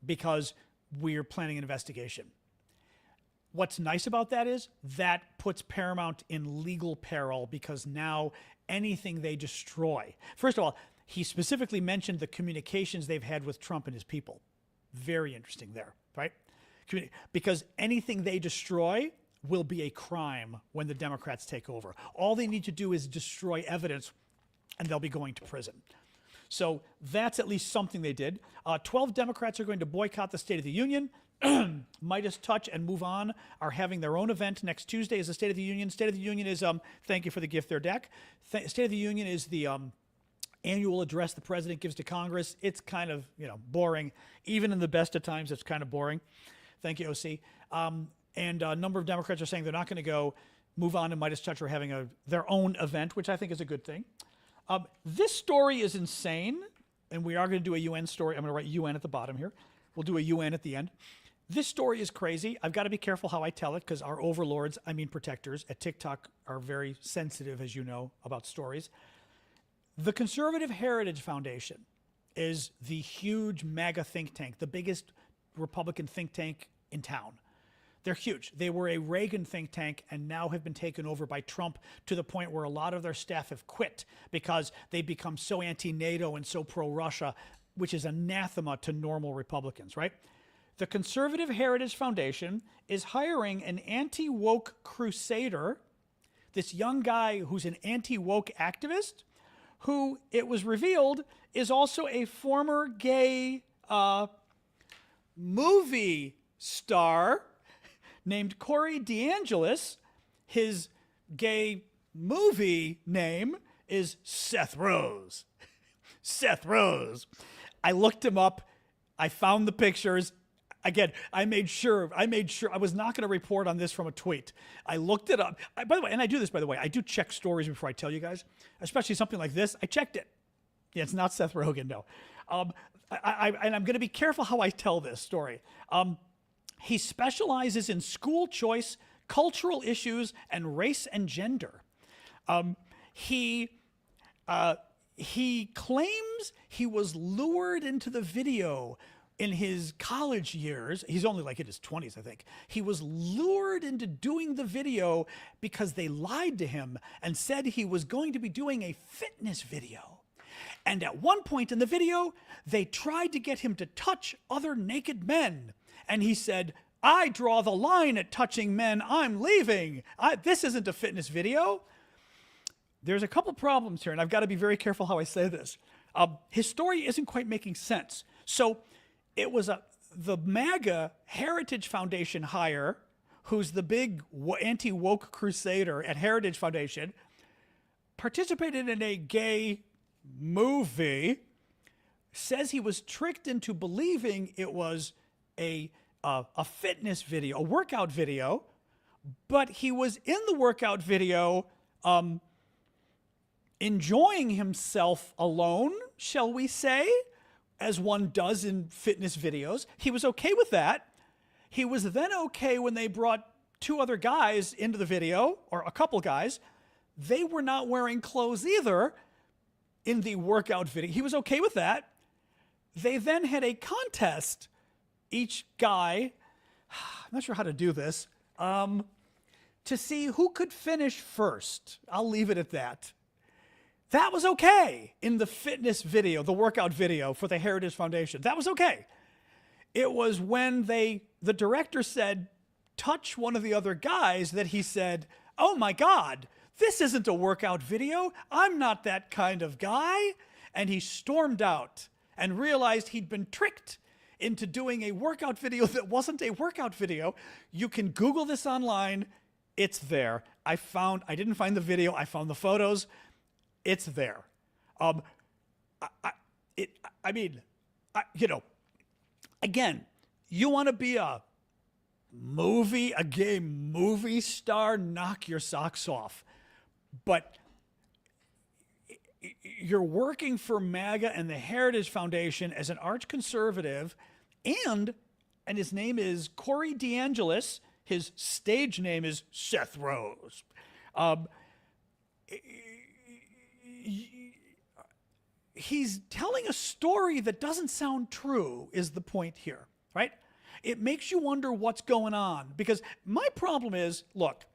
because we're planning an investigation. What's nice about that is that puts Paramount in legal peril because now anything they destroy. First of all, he specifically mentioned the communications they've had with Trump and his people. Very interesting there, right? Because anything they destroy will be a crime when the Democrats take over. All they need to do is destroy evidence and they'll be going to prison. So that's at least something they did. 12 Democrats are going to boycott the State of the Union. Midas Touch and Move On are having their own event next Tuesday is the State of the Union. State of the Union is, thank you for the gift there, Dak. State of the Union is the annual address the president gives to Congress. It's kind of, boring. Even in the best of times, it's kind of boring. Thank you, OC. And a number of Democrats are saying they're not going to go. Move On and Midas Touch are having their own event, which I think is a good thing. This story is insane, and we are going to do a UN story. I'm going to write UN at the bottom here. We'll do a UN at the end. This story is crazy. I've got to be careful how I tell it because our overlords, protectors, at TikTok are very sensitive, as you know, about stories. The Conservative Heritage Foundation is the huge MAGA think tank, the biggest Republican think tank in town. They're huge. They were a Reagan think tank and now have been taken over by Trump to the point where a lot of their staff have quit because they've become so anti-NATO and so pro-Russia, which is anathema to normal Republicans, right? The Conservative Heritage Foundation is hiring an anti-woke crusader, this young guy who's an anti-woke activist, who, it was revealed, is also a former gay movie star named Corey DeAngelis. His gay movie name is Seth Rose. Seth Rose. I looked him up. I found the pictures. Again, I made sure I was not going to report on this from a tweet. I looked it up. By the way, and I do this, by the way, I do check stories before I tell you guys, especially something like this. I checked it. Yeah, it's not Seth Rogen, no. And I'm going to be careful how I tell this story. He specializes in school choice, cultural issues, and race and gender. He claims he was lured into the video in his college years. He's only like in his 20s, I think. He was lured into doing the video because they lied to him and said he was going to be doing a fitness video. And at one point in the video, they tried to get him to touch other naked men. And he said, I draw the line at touching men. I'm leaving. This isn't a fitness video. There's a couple problems here, and I've got to be very careful how I say this. His story isn't quite making sense. So it was the MAGA Heritage Foundation hire, who's the big anti-woke crusader at Heritage Foundation, participated in a gay movie, says he was tricked into believing it was a fitness video, a workout video, but he was in the workout video enjoying himself alone, shall we say, as one does in fitness videos. He was okay with that. He was then okay when they brought two other guys into the video, or a couple guys. They were not wearing clothes either in the workout video. He was okay with that. They then had a contest. Each guy, I'm not sure how to do this, to see who could finish first. I'll leave it at that. That was okay in the fitness video, the workout video for the Heritage Foundation. That was okay. It was when the director said, touch one of the other guys, that he said, oh my God, This isn't a workout video. I'm not that kind of guy. And he stormed out and realized he'd been tricked into doing a workout video that wasn't a workout video. You can Google this online. It's there. I didn't find the video. I found the photos. It's there. Again, you want to be a gay movie star, knock your socks off. But you're working for MAGA and the Heritage Foundation as an arch conservative, and his name is Corey DeAngelis. His stage name is Seth Rose. He's telling a story that doesn't sound true, is the point here, right? It makes you wonder what's going on. Because my problem is, look,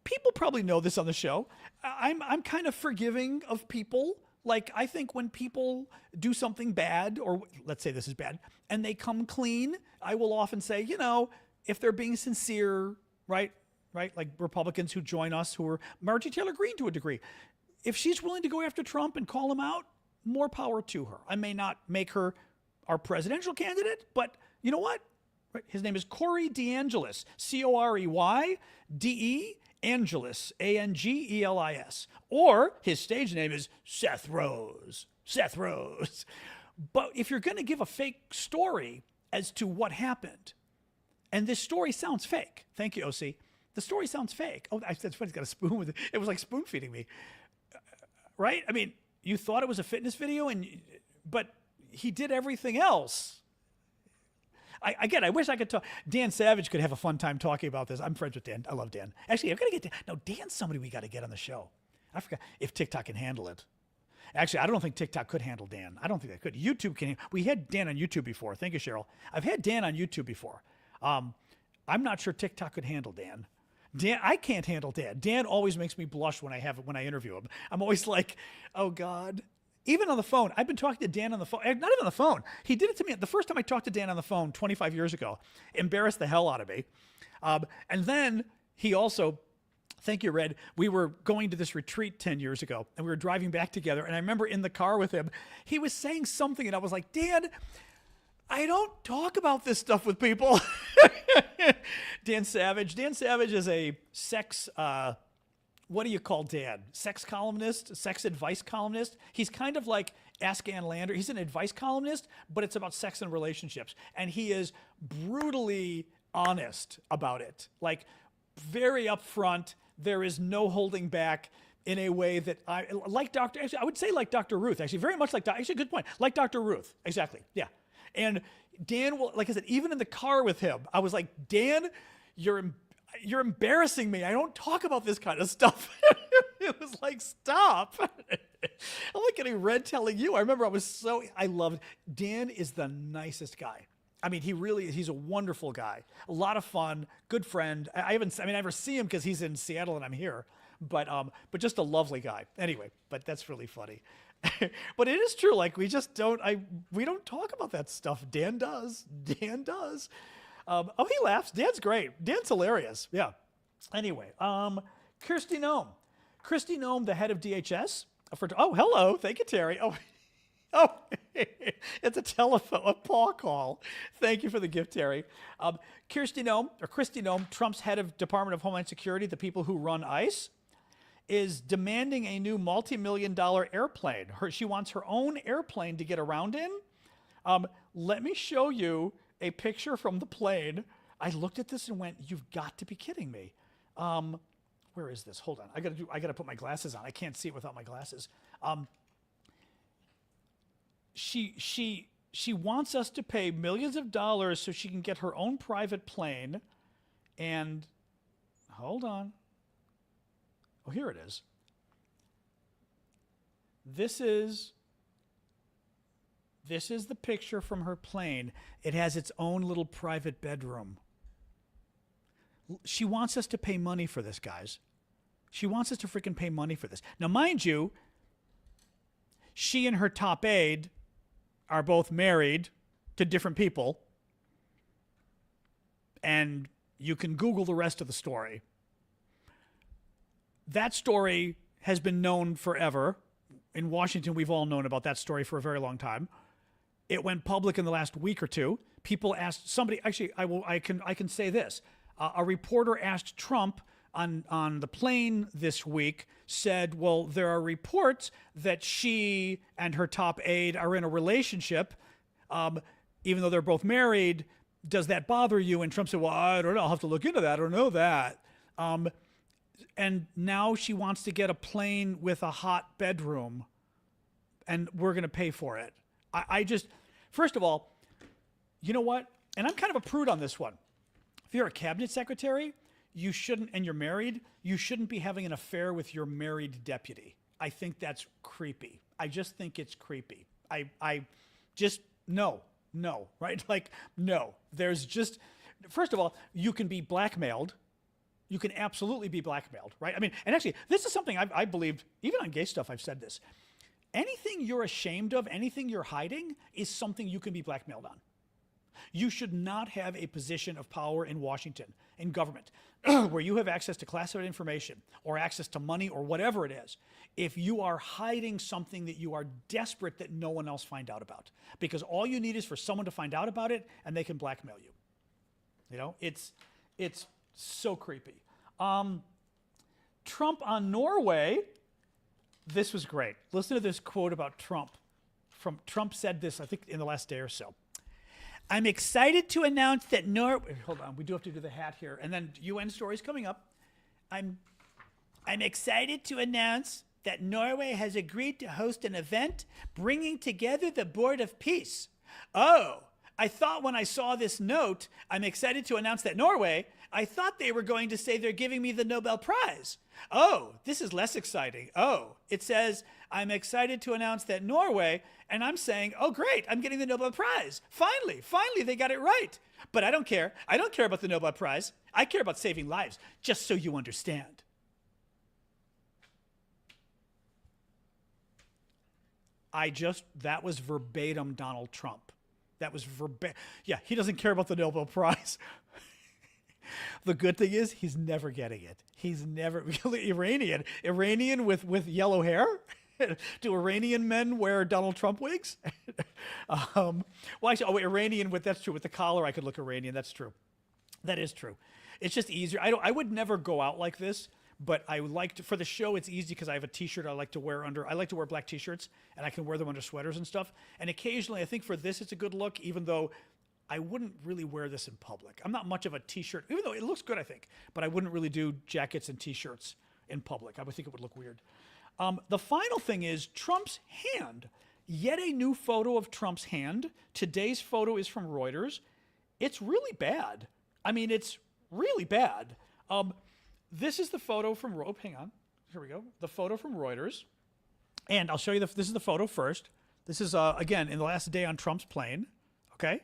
people probably know this on the show. I'm kind of forgiving of people. Like, I think when people do something bad, or let's say this is bad, and they come clean, I will often say, if they're being sincere, right? Like Republicans who join us, who are Marjorie Taylor Greene to a degree. If she's willing to go after Trump and call him out, more power to her. I may not make her our presidential candidate, but you know what? Right? His name is Corey DeAngelis, Coreyde Angelis, Angelis. Or his stage name is Seth Rose. Seth Rose. But if you're going to give a fake story as to what happened, and this story sounds fake. Thank you, OC. The story sounds fake. Oh, that's funny. He's got a spoon with it. It was like spoon feeding me. Right? I mean, you thought it was a fitness video, but he did everything else. I wish I could talk. Dan Savage could have a fun time talking about this. I'm friends with Dan. I love Dan. Actually, I've got to get Dan. No, Dan's somebody we got to get on the show. I forgot if TikTok can handle it. Actually, I don't think TikTok could handle Dan. I don't think they could. YouTube can. We had Dan on YouTube before. Thank you, Cheryl. I've had Dan on YouTube before. I'm not sure TikTok could handle Dan. I can't handle Dan. Dan always makes me blush when I interview him. I'm always like, oh God. Even on the phone. I've been talking to Dan on the phone. Not even on the phone. He did it to me. The first time I talked to Dan on the phone 25 years ago, embarrassed the hell out of me. And then he also, thank you, Red, we were going to this retreat 10 years ago, and we were driving back together. And I remember in the car with him, he was saying something, and I was like, Dan, I don't talk about this stuff with people. Dan Savage. Dan Savage is a sex, what do you call Dan? Sex columnist? Sex advice columnist? He's kind of like Ask Ann Lander. He's an advice columnist, but it's about sex and relationships. And he is brutally honest about it. Like, very upfront. There is no holding back in a way that I would say like Dr. Ruth, actually, very much like, actually, good point. Like Dr. Ruth. Exactly. Yeah. And Dan will, like I said, even in the car with him, I was like, Dan, you're embarrassing me. I don't talk about this kind of stuff. It was like, stop. I'm like getting Red telling you. I remember I loved, Dan is the nicest guy. I mean, he's a wonderful guy. A lot of fun, good friend. I never see him because he's in Seattle and I'm here, but just a lovely guy. Anyway, but that's really funny. But it is true. Like, we just don't talk about that stuff. Dan does. He laughs. Dan's great. Dan's hilarious. Yeah. Anyway, Kristi Noem. Kristi Noem, the head of DHS. Oh, hello. Thank you, Terry. Oh, it's a paw call. Thank you for the gift, Terry. Kristi Noem, Trump's head of Department of Homeland Security, the people who run ICE, is demanding a new multi-million-dollar airplane. She wants her own airplane to get around in. Let me show you a picture from the plane. I looked at this and went, you've got to be kidding me. Where is this? Hold on. I gotta put my glasses on. I can't see it without my glasses. She wants us to pay millions of dollars so she can get her own private plane. And hold on. Oh, here it is. This is the picture from her plane. It has its own little private bedroom. She wants us to pay money for this, guys. She wants us to freaking pay money for this. Now, mind you, she and her top aide are both married to different people. And you can Google the rest of the story. That story has been known forever. In Washington, we've all known about that story for a very long time. It went public in the last week or two. People asked somebody. Actually, I can say this. A reporter asked Trump on the plane this week. Said, "Well, there are reports that she and her top aide are in a relationship, even though they're both married. Does that bother you?" And Trump said, "Well, I don't know. I'll have to look into that. I don't know that." And now she wants to get a plane with a hot bedroom, and we're going to pay for it. I just, first of all, you know what? And I'm kind of a prude on this one. If you're a cabinet secretary, you shouldn't, and you're married, you shouldn't be having an affair with your married deputy. I think that's creepy. I just think it's creepy. I just, no, right? Like, no. There's just, first of all, you can be blackmailed. You can absolutely be blackmailed, right? I mean, and actually, this is something I believed, even on gay stuff, I've said this. Anything you're ashamed of, anything you're hiding, is something you can be blackmailed on. You should not have a position of power in Washington, in government, where you have access to classified information or access to money or whatever it is, if you are hiding something that you are desperate that no one else find out about. Because all you need is for someone to find out about it, and they can blackmail you. You know, it's so creepy. Trump on Norway, this was great. Listen to this quote about Trump. Trump said this, I think, in the last day or so. "I'm excited to announce that hold on, we do have to do the hat here, and then UN stories coming up. I'm excited to announce that Norway has agreed to host an event bringing together the Board of Peace. Oh, I thought when I saw this note, I'm excited to announce that Norway, I thought they were going to say they're giving me the Nobel Prize. Oh, this is less exciting. Oh, it says, I'm excited to announce that Norway, and I'm saying, oh, great, I'm getting the Nobel Prize. Finally, they got it right. But I don't care. I don't care about the Nobel Prize. I care about saving lives, just so you understand. That was verbatim Donald Trump. That was verbatim. Yeah, he doesn't care about the Nobel Prize. The good thing is he's never getting it. He's never Iranian with yellow hair. Do Iranian men wear Donald Trump wigs? Well, actually, Iranian that's true. With the collar, I could look Iranian. That's true. That is true. It's just easier. I would never go out like this, but I like to, for the show, it's easy because I have a T-shirt I like to wear under. I like to wear black T-shirts, and I can wear them under sweaters and stuff. And occasionally, I think for this, it's a good look, even though I wouldn't really wear this in public. I'm not much of a T-shirt, even though it looks good, I think. But I wouldn't really do jackets and T-shirts in public. I would think it would look weird. The final thing is Trump's hand. Yet a new photo of Trump's hand. Today's photo is from Reuters. It's really bad. I mean, it's really bad. This is the photo from, hang on, here we go. The photo from Reuters. And I'll show you, this is the photo first. This is, again, in the last day on Trump's plane, okay?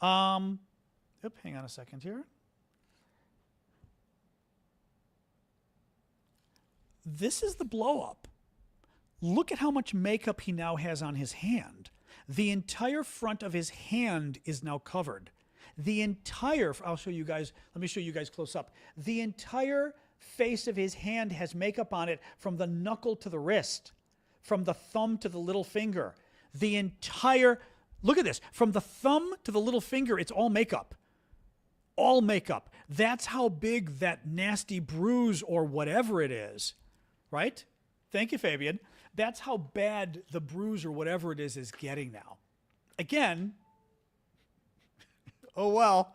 Hang on a second here. This is the blow up. Look at how much makeup he now has on his hand. The entire front of his hand is now covered. I'll show you guys, let me show you guys close up. The entire face of his hand has makeup on it from the knuckle to the wrist, from the thumb to the little finger. Look at this, from the thumb to the little finger, it's all makeup. All makeup. That's how big that nasty bruise or whatever it is, right? Thank you, Fabian. That's how bad the bruise or whatever it is getting now. Again, oh well,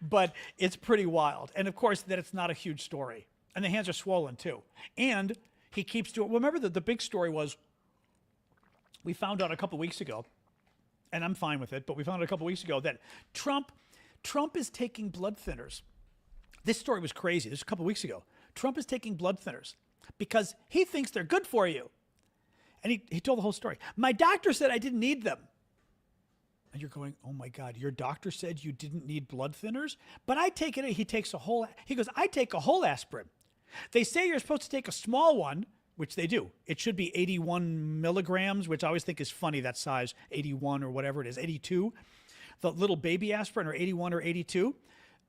but it's pretty wild. And of course, that it's not a huge story. And the hands are swollen too. And he keeps doing, remember the big story was, we found out a couple weeks ago, and I'm fine with it, but we found out a couple weeks ago that Trump is taking blood thinners. This story was crazy. This was a couple weeks ago. Trump is taking blood thinners because he thinks they're good for you. And he told the whole story. My doctor said I didn't need them. And you're going, oh my God, your doctor said you didn't need blood thinners? But I take it, he goes, I take a whole aspirin. They say you're supposed to take a small one, which they do. It should be 81 milligrams, which I always think is funny, that size, 81 or whatever it is, 82. The little baby aspirin are 81 or 82.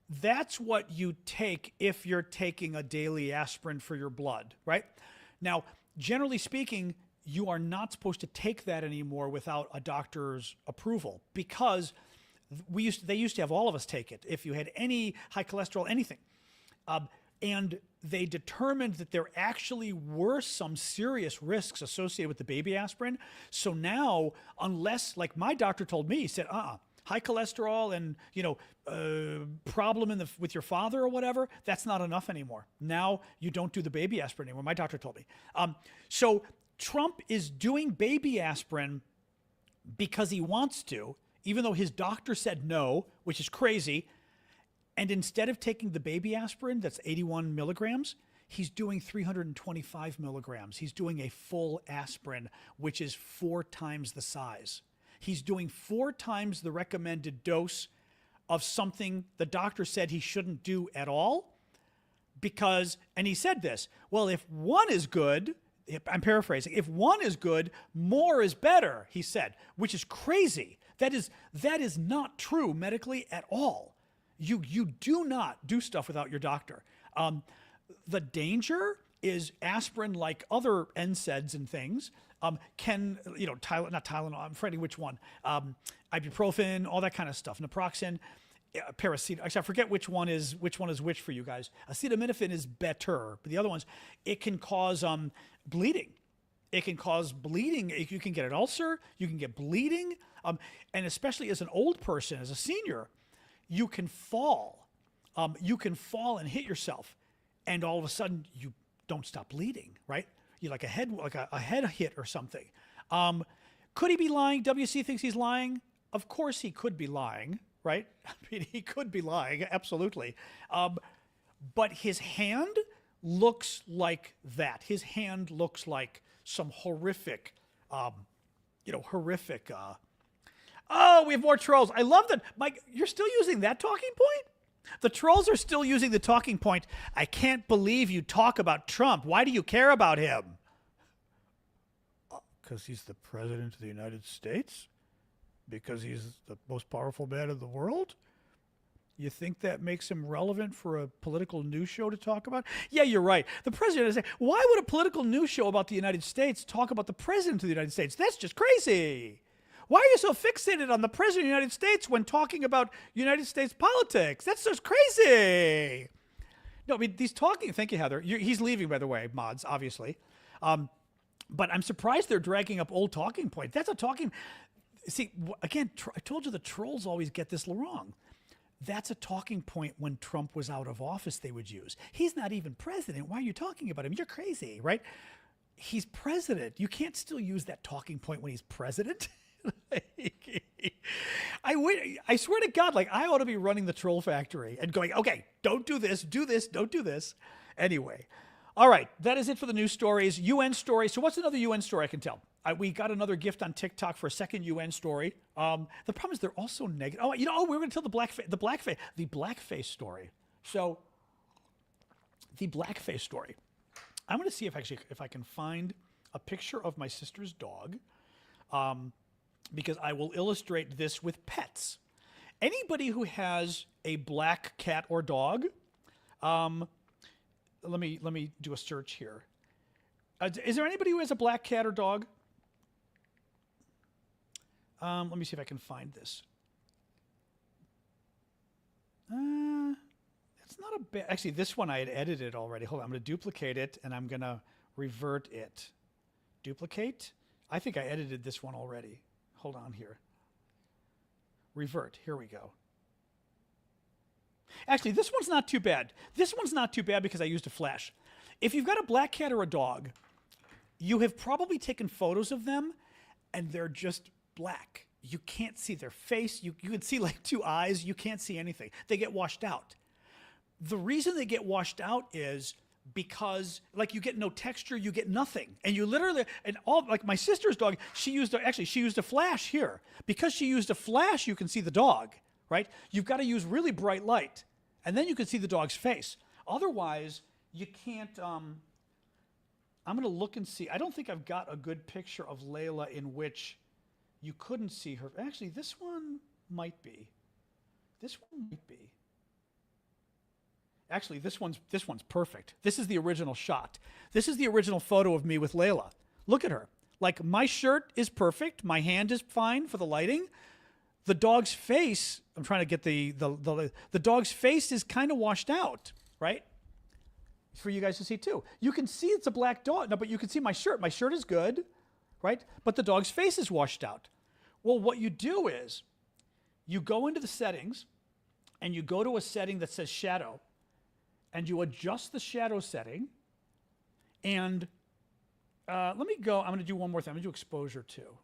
That's what you take if you're taking a daily aspirin for your blood, right? Now, generally speaking, you are not supposed to take that anymore without a doctor's approval, because they used to have all of us take it if you had any high cholesterol, anything. And they determined that there actually were some serious risks associated with the baby aspirin. So now, unless, like my doctor told me, he said, high cholesterol and, problem with your father or whatever, that's not enough anymore. Now you don't do the baby aspirin anymore. My doctor told me. So Trump is doing baby aspirin because he wants to, even though his doctor said no, which is crazy. And instead of taking the baby aspirin, that's 81 milligrams, he's doing 325 milligrams. He's doing a full aspirin, which is 4 times the size. He's doing 4 times the recommended dose of something the doctor said he shouldn't do at all. Because, and he said this, well, if one is good, I'm paraphrasing, if one is good, more is better, he said, which is crazy. That is not true medically at all. You do not do stuff without your doctor. The danger is aspirin, like other NSAIDs and things, not Tylenol, I'm forgetting which one, ibuprofen, all that kind of stuff, naproxen, paracetamol. Actually, I forget which one is which for you guys. Acetaminophen is better, but the other ones, it can cause bleeding. It can cause bleeding. You can get an ulcer. You can get bleeding, and especially as an old person, as a senior, you can fall. You can fall and hit yourself, and all of a sudden you don't stop bleeding, right? You like a head hit or something. Could he be lying? WC thinks he's lying. Of course he could be lying, right? I mean, he could be lying, absolutely. But his hand looks like that. His hand looks like some horrific, horrific. Oh, we have more trolls. I love that. Mike, you're still using that talking point? The trolls are still using the talking point. I can't believe you talk about Trump. Why do you care about him? Because he's the president of the United States? Because he's the most powerful man in the world? You think that makes him relevant for a political news show to talk about? Yeah, you're right. The president is saying, why would a political news show about the United States talk about the president of the United States? That's just crazy. Why are you so fixated on the president of the United States when talking about United States politics? That's just crazy. No, I mean, he's talking. Thank you, Heather. He's leaving, by the way, mods, obviously. But I'm surprised they're dragging up old talking point. That's a talking. See, again, I told you the trolls always get this wrong. That's a talking point when Trump was out of office they would use. He's not even president. Why are you talking about him? You're crazy, right? He's president. You can't still use that talking point when he's president. I swear to God, like I ought to be running the troll factory and going, okay, don't do this, don't do this. Anyway, all right, that is it for the news stories. UN story. So what's another UN story I can tell? We got another gift on TikTok for a second UN story. The problem is they're also negative. Oh, we're going to tell the blackface story. So the blackface story. I'm going to see if I can find a picture of my sister's dog. Because I will illustrate this with pets. Anybody who has a black cat or dog, let me do a search here. Is there anybody who has a black cat or dog? Let me see if I can find this. It's not a bad. Actually, this one I had edited already. Hold on, I'm going to duplicate it and I'm going to revert it. Duplicate. I think I edited this one already. Hold on here. Revert. Here we go. Actually, this one's not too bad. This one's not too bad because I used a flash. If you've got a black cat or a dog, you have probably taken photos of them and they're just black. You can't see their face. You can see like 2 eyes. You can't see anything. They get washed out. The reason they get washed out is because like you get no texture, you get nothing. And you literally, and all, like my sister's dog, she used a flash here. Because she used a flash, you can see the dog, right? You've got to use really bright light. And then you can see the dog's face. Otherwise, you can't, I'm going to look and see. I don't think I've got a good picture of Layla in which you couldn't see her. Actually, this one might be. This one might be. Actually, this one's perfect. This is the original shot. This is the original photo of me with Layla. Look at her. Like, my shirt is perfect. My hand is fine for the lighting. The dog's face, I'm trying to get the dog's face is kind of washed out, right? For you guys to see too. You can see it's a black dog. No, but you can see my shirt. My shirt is good, right? But the dog's face is washed out. Well, what you do is you go into the settings and you go to a setting that says shadow and you adjust the shadow setting. And let me go. I'm going to do one more thing. I'm going to do exposure too.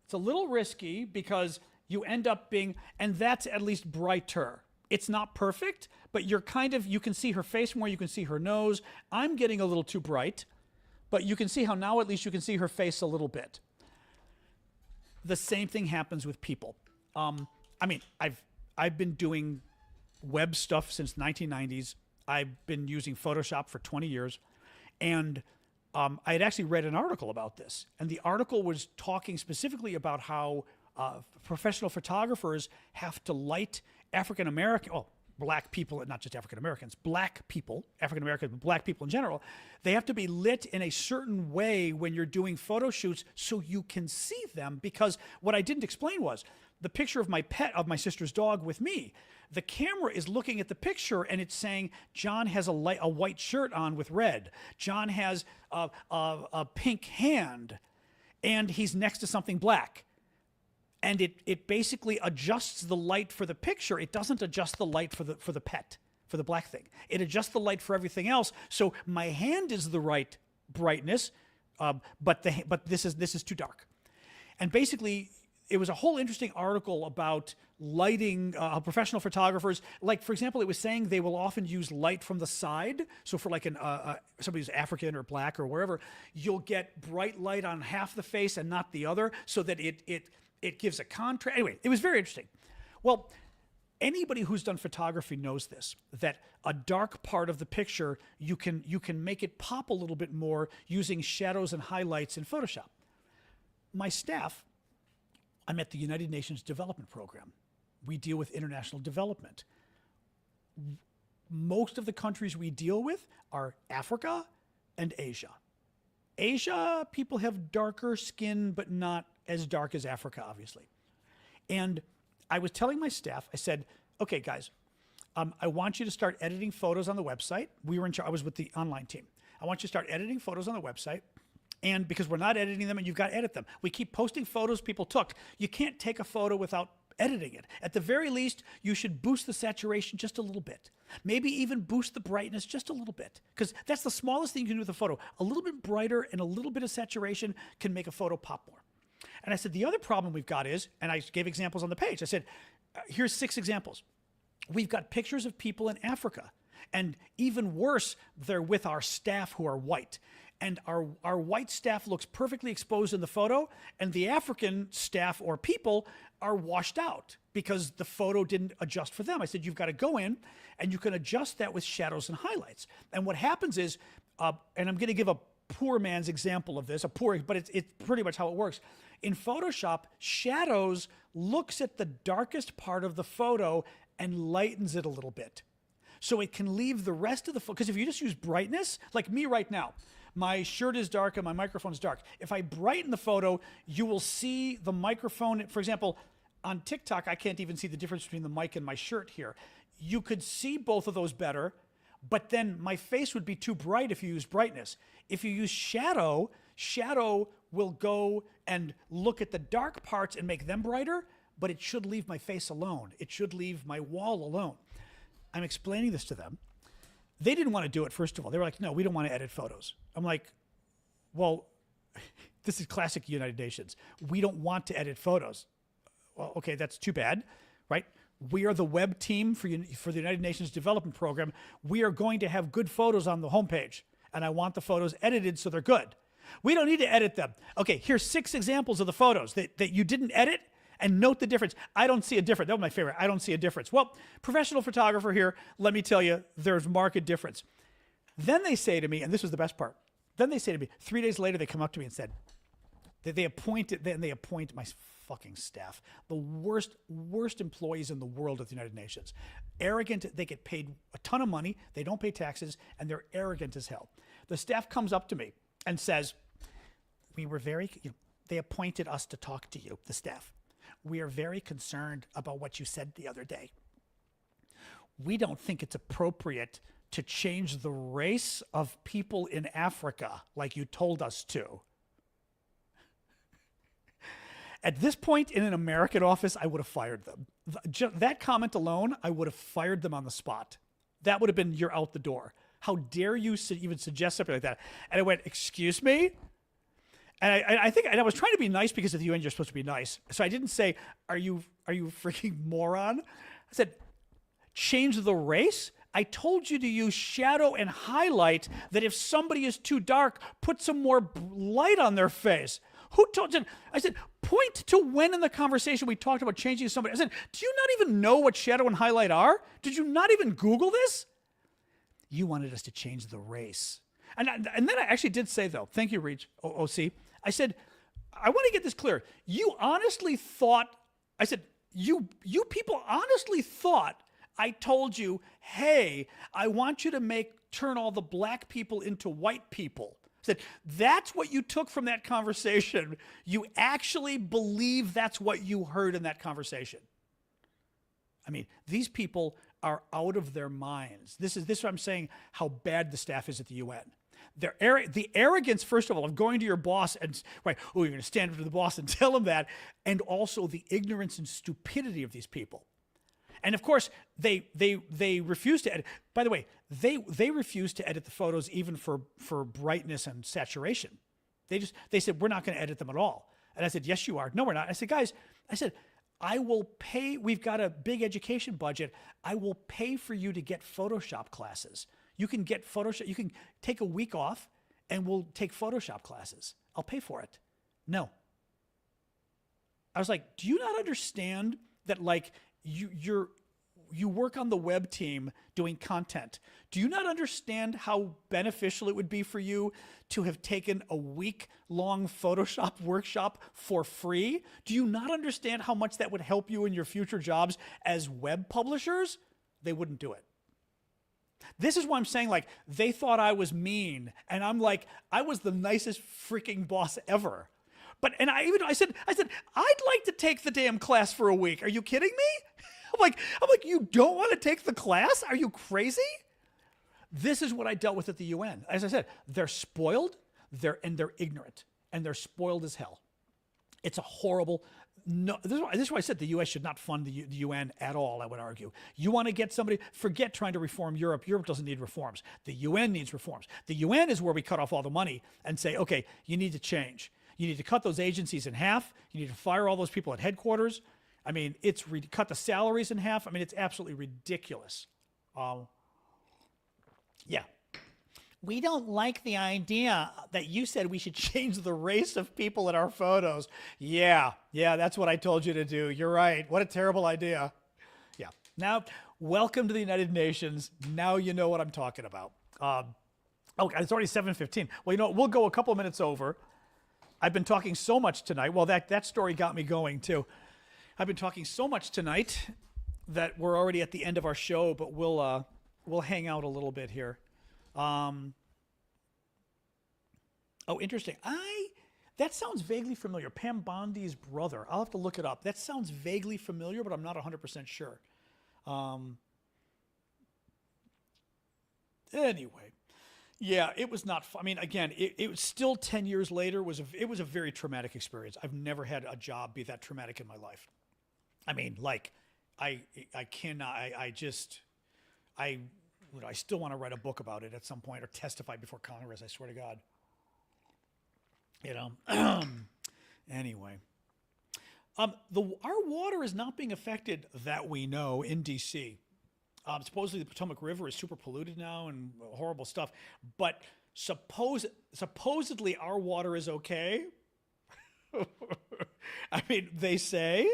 It's a little risky because you end up being, and that's at least brighter. It's not perfect, but you're kind of, you can see her face more, you can see her nose. I'm getting a little too bright, but you can see how now at least you can see her face a little bit. The same thing happens with people. I mean, I've been doing web stuff since 1990s. I've been using Photoshop for 20 years, and I had actually read an article about this, and the article was talking specifically about how professional photographers have to light African-American, black people, not just African-Americans, black people, African-Americans, but black people in general, they have to be lit in a certain way when you're doing photo shoots so you can see them, because what I didn't explain was the picture of my pet, of my sister's dog with me, the camera is looking at the picture and it's saying, John has a white shirt on with red. John has a pink hand and he's next to something black. And it basically adjusts the light for the picture. It doesn't adjust the light for the pet, for the black thing. It adjusts the light for everything else. So my hand is the right brightness, but this is too dark. And basically, it was a whole interesting article about lighting, professional photographers. Like, for example, it was saying they will often use light from the side. So for like somebody who's African or black or wherever, you'll get bright light on half the face and not the other, so that it gives a contrast. Anyway, it was very interesting. Well, anybody who's done photography knows this, that a dark part of the picture, you can make it pop a little bit more using shadows and highlights in Photoshop. My staff, I'm at the United Nations Development Program. We deal with international development. Most of the countries we deal with are Africa and Asia. Asia, people have darker skin, but not as dark as Africa, obviously. And I was telling my staff, I said, okay, guys, I want you to start editing photos on the website. I was with the online team. I want you to start editing photos on the website. And because we're not editing them and you've got to edit them. We keep posting photos people took. You can't take a photo without editing it. At the very least, you should boost the saturation just a little bit. Maybe even boost the brightness just a little bit, because that's the smallest thing you can do with a photo. A little bit brighter and a little bit of saturation can make a photo pop more. And I said, the other problem we've got is, and I gave examples on the page. I said, here's 6 examples. We've got pictures of people in Africa. And even worse, they're with our staff who are white. And our white staff looks perfectly exposed in the photo, and the African staff or people are washed out because the photo didn't adjust for them. I said, you've got to go in and you can adjust that with shadows and highlights. And what happens is, and I'm going to give a poor man's example of this, but it's pretty much how it works. In Photoshop, shadows looks at the darkest part of the photo and lightens it a little bit. So it can leave the rest of the photo, because if you just use brightness, like me right now, my shirt is dark and my microphone is dark. If I brighten the photo, you will see the microphone. For example, on TikTok, I can't even see the difference between the mic and my shirt here. You could see both of those better, but then my face would be too bright if you use brightness. If you use shadow, shadow will go and look at the dark parts and make them brighter, but it should leave my face alone. It should leave my wall alone. I'm explaining this to them. They didn't want to do it, first of all. They were like, no, we don't want to edit photos. I'm like, well, this is classic United Nations. We don't want to edit photos. Well, okay, that's too bad, right? We are the web team for the United Nations Development Program. We are going to have good photos on the homepage, and I want the photos edited so they're good. We don't need to edit them. Okay, here's 6 examples of the photos that you didn't edit, and note the difference. I don't see a difference. That was my favorite. I don't see a difference. Well, professional photographer here, let me tell you, there's marked difference. Then they say to me, and this was the best part, then they say to me, 3 days later, they come up to me and said, They appoint my fucking staff, the worst employees in the world at the United Nations. Arrogant, they get paid a ton of money, they don't pay taxes, and they're arrogant as hell. The staff comes up to me and says, we were very, they appointed us to talk to you, the staff. We are very concerned about what you said the other day. We don't think it's appropriate to change the race of people in Africa like you told us to. At this point in an American office, I would have fired them. That comment alone, I would have fired them on the spot. That would have been, you're out the door. How dare you even suggest something like that? And I went, excuse me? And I was trying to be nice because at the UN you're supposed to be nice. So I didn't say, are you freaking moron? I said, change the race? I told you to use shadow and highlight, that if somebody is too dark, put some more light on their face. Who told you? I said, point to when in the conversation we talked about changing somebody. I said, do you not even know what shadow and highlight are? Did you not even Google this? You wanted us to change the race. And then I actually did say, though, thank you, Reach, OC. I said, I want to get this clear. You honestly thought, I said, you people honestly thought I told you, hey, I want you to turn all the black people into white people. I said, that's what you took from that conversation. You actually believe that's what you heard in that conversation. I mean, these people are out of their minds. This is what I'm saying, how bad the staff is at the UN. The arrogance, first of all, of going to your boss and, right, oh, you're going to stand up to the boss and tell him that, and also the ignorance and stupidity of these people. And of course, they refuse to edit. By the way, they refuse to edit the photos even for brightness and saturation. They said, we're not going to edit them at all. And I said, yes, you are. No, we're not. I said, guys, I will pay. We've got a big education budget. I will pay for you to get Photoshop classes. You can get Photoshop. You can take a week off and we'll take Photoshop classes. I'll pay for it. No. I was like, do you not understand that, like, you work on the web team doing content. Do you not understand how beneficial it would be for you to have taken a week-long Photoshop workshop for free? Do you not understand how much that would help you in your future jobs as web publishers? They wouldn't do it. This is why I'm saying, like, they thought I was mean, and I'm like, I was the nicest freaking boss ever. And I said, I'd like to take the damn class for a week. Are you kidding me? I'm like, you don't want to take the class? Are you crazy? This is what I dealt with at the UN. As I said, they're spoiled, they're ignorant, and they're spoiled as hell. It's a horrible. No, this is why I said the U.S. should not fund the UN at all, I would argue. You want to get somebody, forget trying to reform Europe. Europe doesn't need reforms. The UN needs reforms. The UN is where we cut off all the money and say, okay, you need to change. You need to cut those agencies in half. You need to fire all those people at headquarters. I mean, cut the salaries in half. I mean, it's absolutely ridiculous. Yeah. We don't like the idea that you said we should change the race of people in our photos. Yeah, that's what I told you to do. You're right. What a terrible idea. Yeah. Now, welcome to the United Nations. Now you know what I'm talking about. Okay, it's already 7:15. Well, you know, we'll go a couple of minutes over. I've been talking so much tonight. Well, that story got me going too. I've been talking so much tonight that we're already at the end of our show, but we'll hang out a little bit here. Oh, interesting. That sounds vaguely familiar. Pam Bondi's brother. I'll have to look it up. That sounds vaguely familiar, but I'm not 100% sure. Anyway. Yeah, it was not fun. I mean, again, it was still 10 years later. It was a very traumatic experience. I've never had a job be that traumatic in my life. I mean, like, I cannot. I still want to write a book about it at some point or testify before Congress. I swear to God. You know. Anyway, our water is not being affected that we know in D.C. Supposedly the Potomac River is super polluted now and horrible stuff, but supposedly our water is okay. I mean, they say.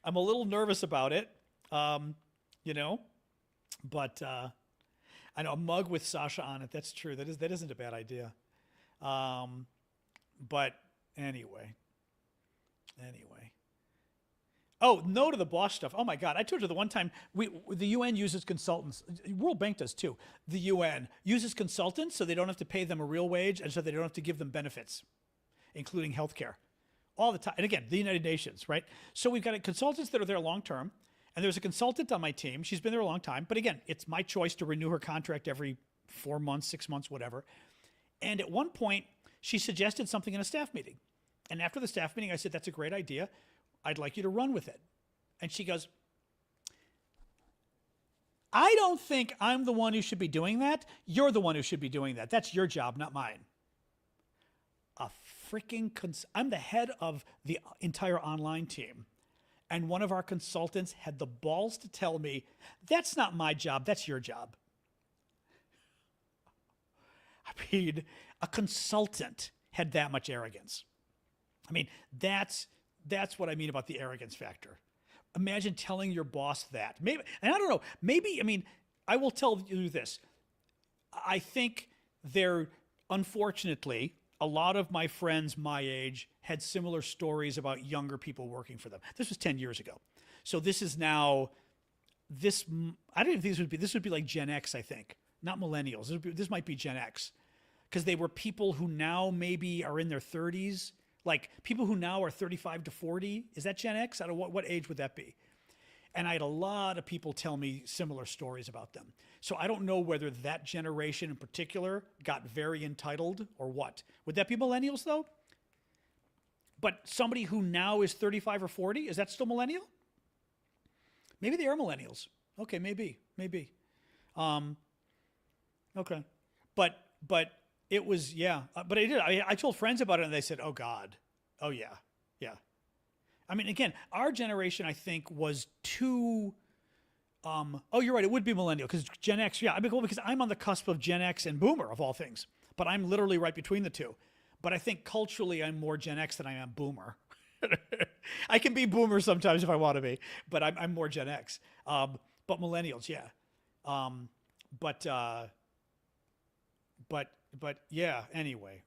I'm a little nervous about it, you know, but I know a mug with Sasha on it. That's true. That isn't a bad idea. But Anyway. Oh, no to the boss stuff. Oh my God. I told you the one time the UN uses consultants. World Bank does too. The UN uses consultants so they don't have to pay them a real wage and so they don't have to give them benefits, including healthcare. All the time. And again, the United Nations, right? So we've got consultants that are there long term. And there's a consultant on my team. She's been there a long time. But again, it's my choice to renew her contract every 4 months, 6 months, whatever. And at one point, she suggested something in a staff meeting. And after the staff meeting, I said, that's a great idea. I'd like you to run with it. And she goes, I don't think I'm the one who should be doing that. You're the one who should be doing that. That's your job, not mine. I'm the head of the entire online team. And one of our consultants had the balls to tell me, that's not my job, that's your job. I mean, a consultant had that much arrogance. I mean, that's what I mean about the arrogance factor. Imagine telling your boss that. Maybe, and I don't know, maybe, I mean, I will tell you this. I think unfortunately, a lot of my friends my age had similar stories about younger people working for them. This was 10 years ago. So this is now, I don't even think this would be like Gen X, I think. Not millennials. This might be Gen X. Because they were people who now maybe are in their 30s. Like people who now are 35 to 40. Is that Gen X? I don't know, what age would that be? And I had a lot of people tell me similar stories about them. So I don't know whether that generation in particular got very entitled or what. Would that be millennials though? But somebody who now is 35 or 40, is that still millennial? Maybe they are millennials. Okay, maybe. Okay. But it was, yeah. But I told friends about it and they said, oh God. Oh yeah. I mean, again, our generation, I think, was too, oh, you're right. It would be millennial because Gen X, yeah. I mean, well, because I'm on the cusp of Gen X and Boomer of all things, but I'm literally right between the two. But I think culturally I'm more Gen X than I am Boomer. I can be Boomer sometimes if I want to be, but I'm more Gen X. But millennials, yeah. But yeah, anyway,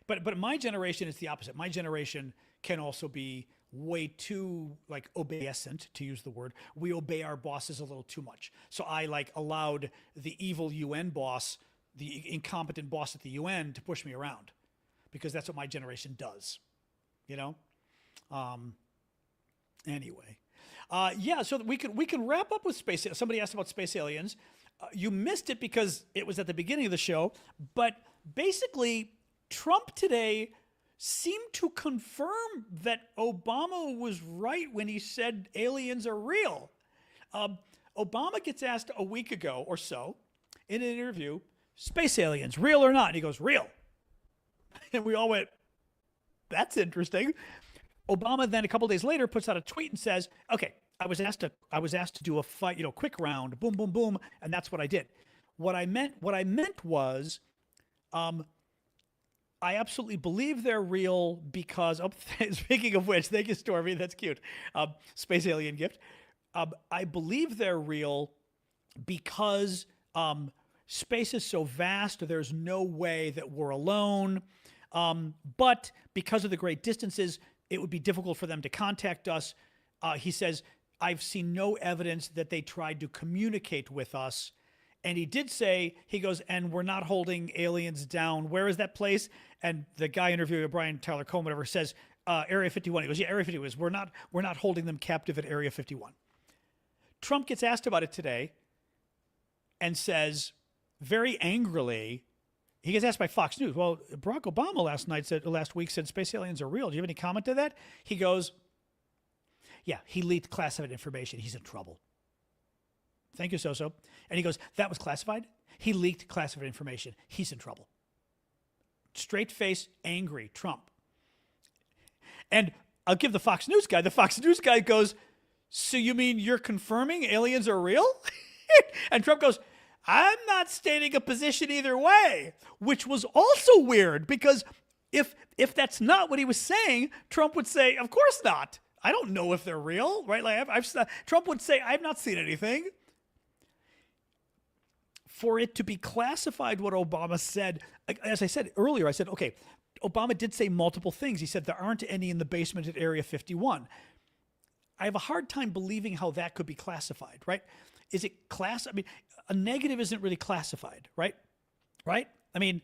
but my generation is the opposite. My generation can also be way too like obeisant, to use the word. We obey our bosses a little too much. So I allowed the evil UN boss, the incompetent boss at the UN, to push me around because that's what my generation does, you know? Anyway, yeah, so we can wrap up with space. Somebody asked about space aliens. You missed it because it was at the beginning of the show, but basically Trump today seemed to confirm that Obama was right when he said aliens are real. Obama gets asked a week ago or so in an interview, space aliens, real or not? And he goes, real. And we all went, that's interesting. Obama then a couple days later puts out a tweet and says, okay, I was asked to do a fight, quick round, boom, boom, boom, and that's what I did. What I meant was, I absolutely believe they're real because, speaking of which, thank you, Stormy, that's cute. Space alien gift. I believe they're real because space is so vast, there's no way that we're alone. But because of the great distances, it would be difficult for them to contact us. He says, I've seen no evidence that they tried to communicate with us. And he did say, he goes, and we're not holding aliens down. Where is that place? And the guy interviewing Brian Tyler Cohen, whatever, says, Area 51. He goes, yeah, Area 51. We're not holding them captive at Area 51. Trump gets asked about it today and says very angrily, he gets asked by Fox News, well, Barack Obama last week said space aliens are real. Do you have any comment to that? He goes, yeah, he leaked classified information. He's in trouble. Thank you, Soso. And he goes, that was classified? He leaked classified information. He's in trouble. Straight face, angry Trump. And I'll give the Fox News guy goes, so you mean you're confirming aliens are real? And Trump goes, I'm not stating a position either way, which was also weird because if that's not what he was saying, Trump would say, of course not. I don't know if they're real, right? Like Trump would say, I've not seen anything. For it to be classified what Obama said, as I said earlier, I said, okay, Obama did say multiple things. He said there aren't any in the basement at Area 51. I have a hard time believing how that could be classified, right? Is it I mean, a negative isn't really classified, right? Right? I mean,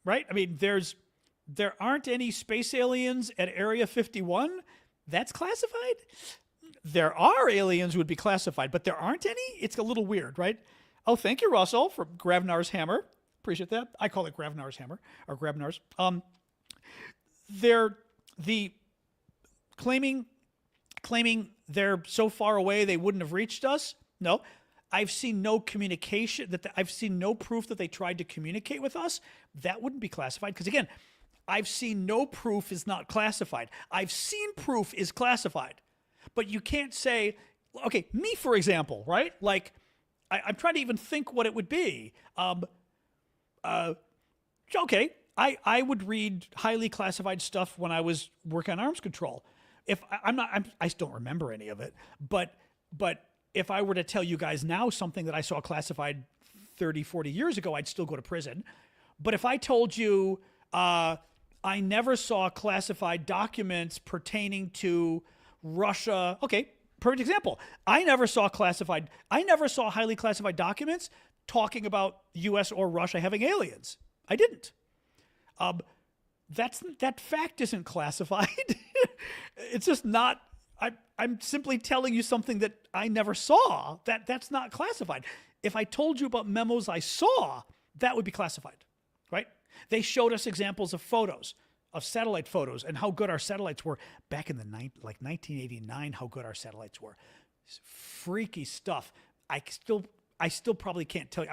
right? I mean, there aren't any space aliens at Area 51. That's classified. There are aliens would be classified, but there aren't any. It's a little weird, right? Oh, thank you, Russell, for Gravnar's hammer. Appreciate that. I call it Gravnar's hammer or Gravnar's. They're the claiming they're so far away they wouldn't have reached us. No, I've seen no communication I've seen no proof that they tried to communicate with us. That wouldn't be classified because again, I've seen no proof is not classified. I've seen proof is classified, but you can't say, okay, me for example, right? Like I'm trying to even think what it would be. Okay, I would read highly classified stuff when I was working on arms control. If I still don't remember any of it, but if I were to tell you guys now something that I saw classified 30, 40 years ago, I'd still go to prison. But if I told you I never saw classified documents pertaining to Russia, okay, perfect example. I never saw highly classified documents talking about U.S. or Russia having aliens. I didn't. That fact isn't classified. It's just not. I'm simply telling you something that I never saw. That's not classified. If I told you about memos I saw, that would be classified, right? They showed us examples of photos, of satellite photos, and how good our satellites were back in the 1989. How good our satellites were. It's freaky stuff. I still probably can't tell you.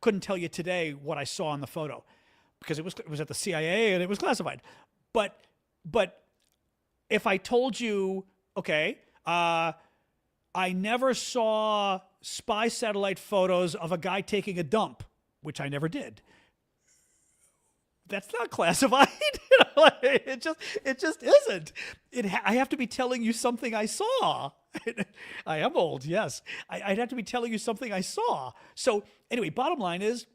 Couldn't tell you today what I saw in the photo because it was at the CIA and it was classified. But if I told you, okay, I never saw spy satellite photos of a guy taking a dump, which I never did. That's not classified. It just isn't. I have to be telling you something I saw. I am old, yes. I'd have to be telling you something I saw. So anyway, bottom line is,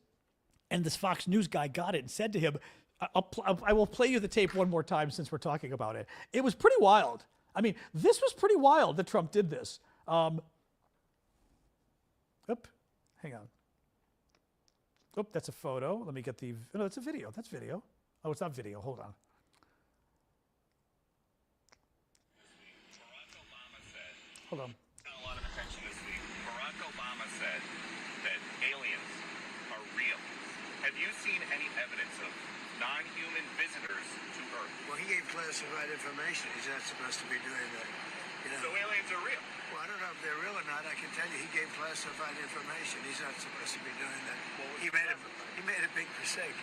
and this Fox News guy got it and said to him, I will play you the tape one more time since we're talking about it. It was pretty wild. I mean, this was pretty wild that Trump did this. Hang on. That's a photo. Let me get no, it's a video. That's video. Oh, it's not video. Hold on. Hold on. Got a lot of attention this week. Barack Obama said that aliens are real. Have you seen any evidence of non-human visitors to Earth? Well, he gave classified information. He's not supposed to be doing that. You know? So aliens are real. Well, I don't know if they're real or not. I can tell you he gave classified information. He's not supposed to be doing that. He made a big mistake.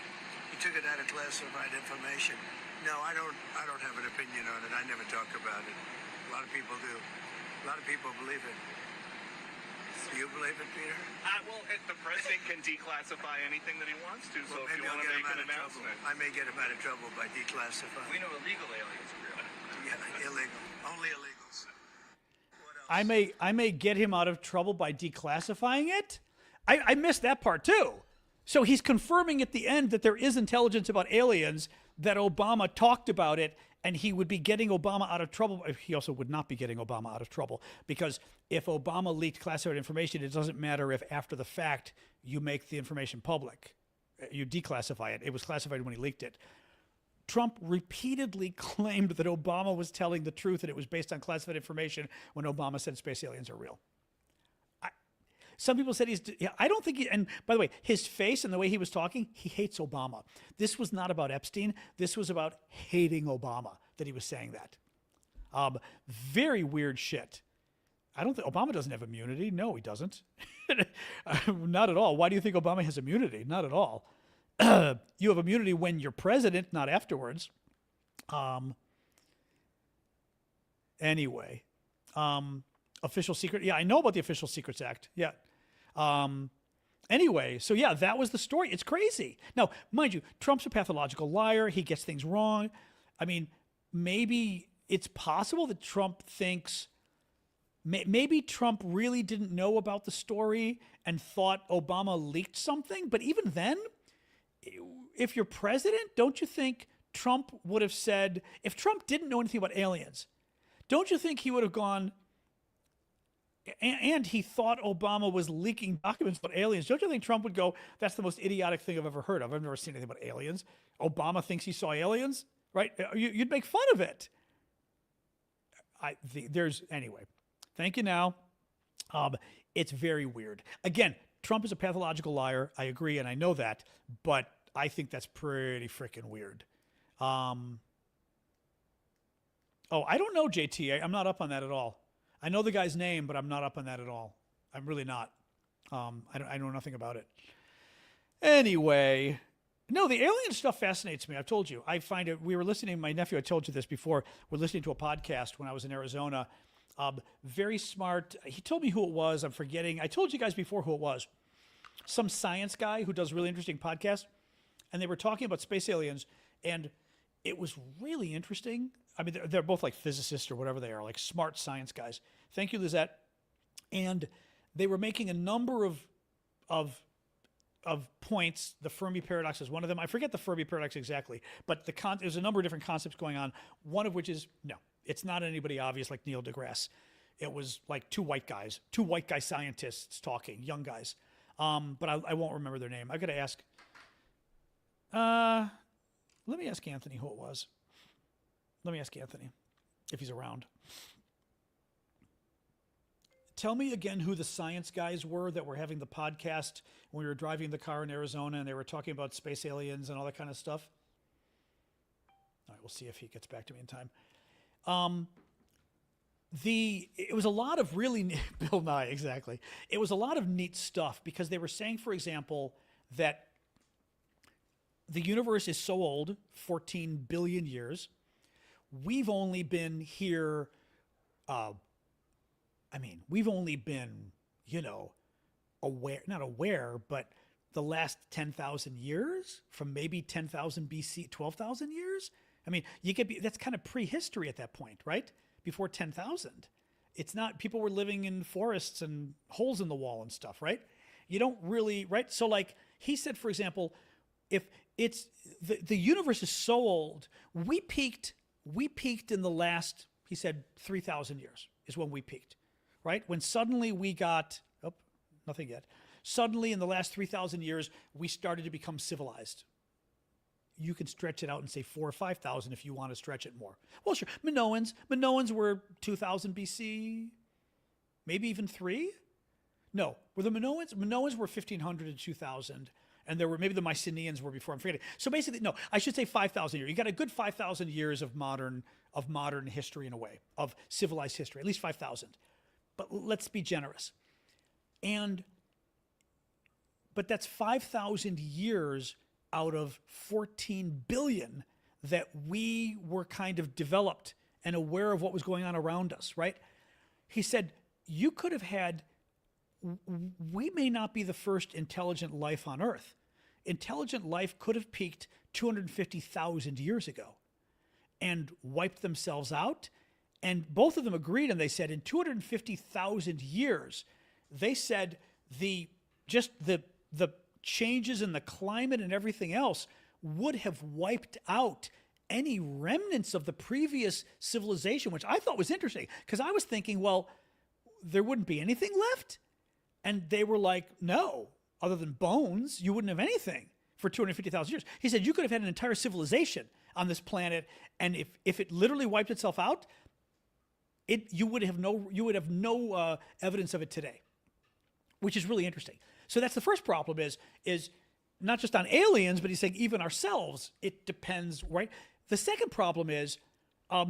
He took it out of classified information. No, I don't have an opinion on it. I never talk about it. A lot of people do. A lot of people believe it. Do you believe it, Peter? Well, the president can declassify anything that he wants to, so Well, if you maybe I'll want to get make him out an of trouble. announcement. I may get him out of trouble by declassifying. We know illegal aliens are real. Yeah, illegal. Only illegals. What else? I may get him out of trouble by declassifying it. I missed that part too. So he's confirming at the end that there is intelligence about aliens, that Obama talked about it, and he would be getting Obama out of trouble. He also would not be getting Obama out of trouble, because if Obama leaked classified information, it doesn't matter if after the fact you make the information public. You declassify it. It was classified when he leaked it. Trump repeatedly claimed that Obama was telling the truth and it was based on classified information when Obama said space aliens are real. Some people said I don't think and by the way, his face and the way he was talking, he hates Obama. This was not about Epstein. This was about hating Obama that he was saying that. Very weird shit. I don't think Obama doesn't have immunity. No, he doesn't. Not at all. Why do you think Obama has immunity? Not at all. You have immunity when you're president, not afterwards. Anyway, official secret. Yeah, I know about the Official Secrets Act. Yeah. Anyway, so yeah, that was the story. It's crazy. Now, mind you, Trump's a pathological liar. He gets things wrong. I mean, maybe it's possible that Trump thinks, maybe Trump really didn't know about the story and thought Obama leaked something. But even then, if you're president, don't you think Trump would have said, if Trump didn't know anything about aliens, don't you think he would have gone, and he thought Obama was leaking documents about aliens, don't you think Trump would go, that's the most idiotic thing I've ever heard of. I've never seen anything about aliens. Obama thinks he saw aliens, right? You'd make fun of it. Anyway, thank you now. It's very weird. Again, Trump is a pathological liar. I agree, and I know that, but I think that's pretty freaking weird. I don't know, JT. I'm not up on that at all. I know the guy's name, but I'm not up on that at all. I'm really not. I know nothing about it. Anyway, no, the alien stuff fascinates me. I've told you. I find it. We were listening. My nephew, I told you this before. We're listening to a podcast when I was in Arizona. Very smart. He told me who it was. I'm forgetting. I told you guys before who it was. Some science guy who does really interesting podcasts. And they were talking about space aliens. And it was really interesting. I mean, they're both like physicists or whatever they are, like smart science guys. Thank you, Lizette. And they were making a number of points. The Fermi paradox is one of them. I forget the Fermi paradox exactly, but there's a number of different concepts going on. One of which is, no, it's not anybody obvious like Neil deGrasse. It was like two white guy scientists talking, young guys. But I won't remember their name. I've got to ask. Let me ask Anthony who it was. Let me ask Anthony if he's around. Tell me again who the science guys were that were having the podcast when we were driving the car in Arizona and they were talking about space aliens and all that kind of stuff. All right, we'll see if he gets back to me in time. It was a lot of really, Bill Nye, exactly. It was a lot of neat stuff because they were saying, for example, that the universe is so old, 14 billion years. We've only been here, we've only been, not aware, but the last 10,000 years from maybe 10,000 BC, 12,000 years. I mean, that's kind of prehistory at that point, right? Before 10,000. It's not, people were living in forests and holes in the wall and stuff, right? You don't really, right? So like he said, for example, if it's, the universe is so old, we peaked in the last, he said, 3,000 years is when we peaked, right? When suddenly we got, nothing yet. Suddenly in the last 3,000 years, we started to become civilized. You can stretch it out and say 4,000 or 5,000 if you want to stretch it more. Well, sure. Minoans were 2,000 BC, maybe even 3. No, were the Minoans? Minoans were 1,500 to 2,000. And there were, maybe the Mycenaeans were before, I'm forgetting. So basically, no, I should say 5,000 years. You got a good 5,000 years of modern history in a way, of civilized history, at least 5,000. But let's be generous. But that's 5,000 years out of 14 billion that we were kind of developed and aware of what was going on around us, right? He said, you could have had, we may not be the first intelligent life on Earth. Intelligent life could have peaked 250,000 years ago and wiped themselves out. And both of them agreed, and they said in 250,000 years, they said the changes in the climate and everything else would have wiped out any remnants of the previous civilization, which I thought was interesting because I was thinking, well, there wouldn't be anything left. And they were like, no, other than bones, you wouldn't have anything for 250,000 years. He said you could have had an entire civilization on this planet, and if it literally wiped itself out, you would have no evidence of it today, which is really interesting. So that's the first problem is not just on aliens, but he's saying even ourselves, it depends, right? The second problem is, I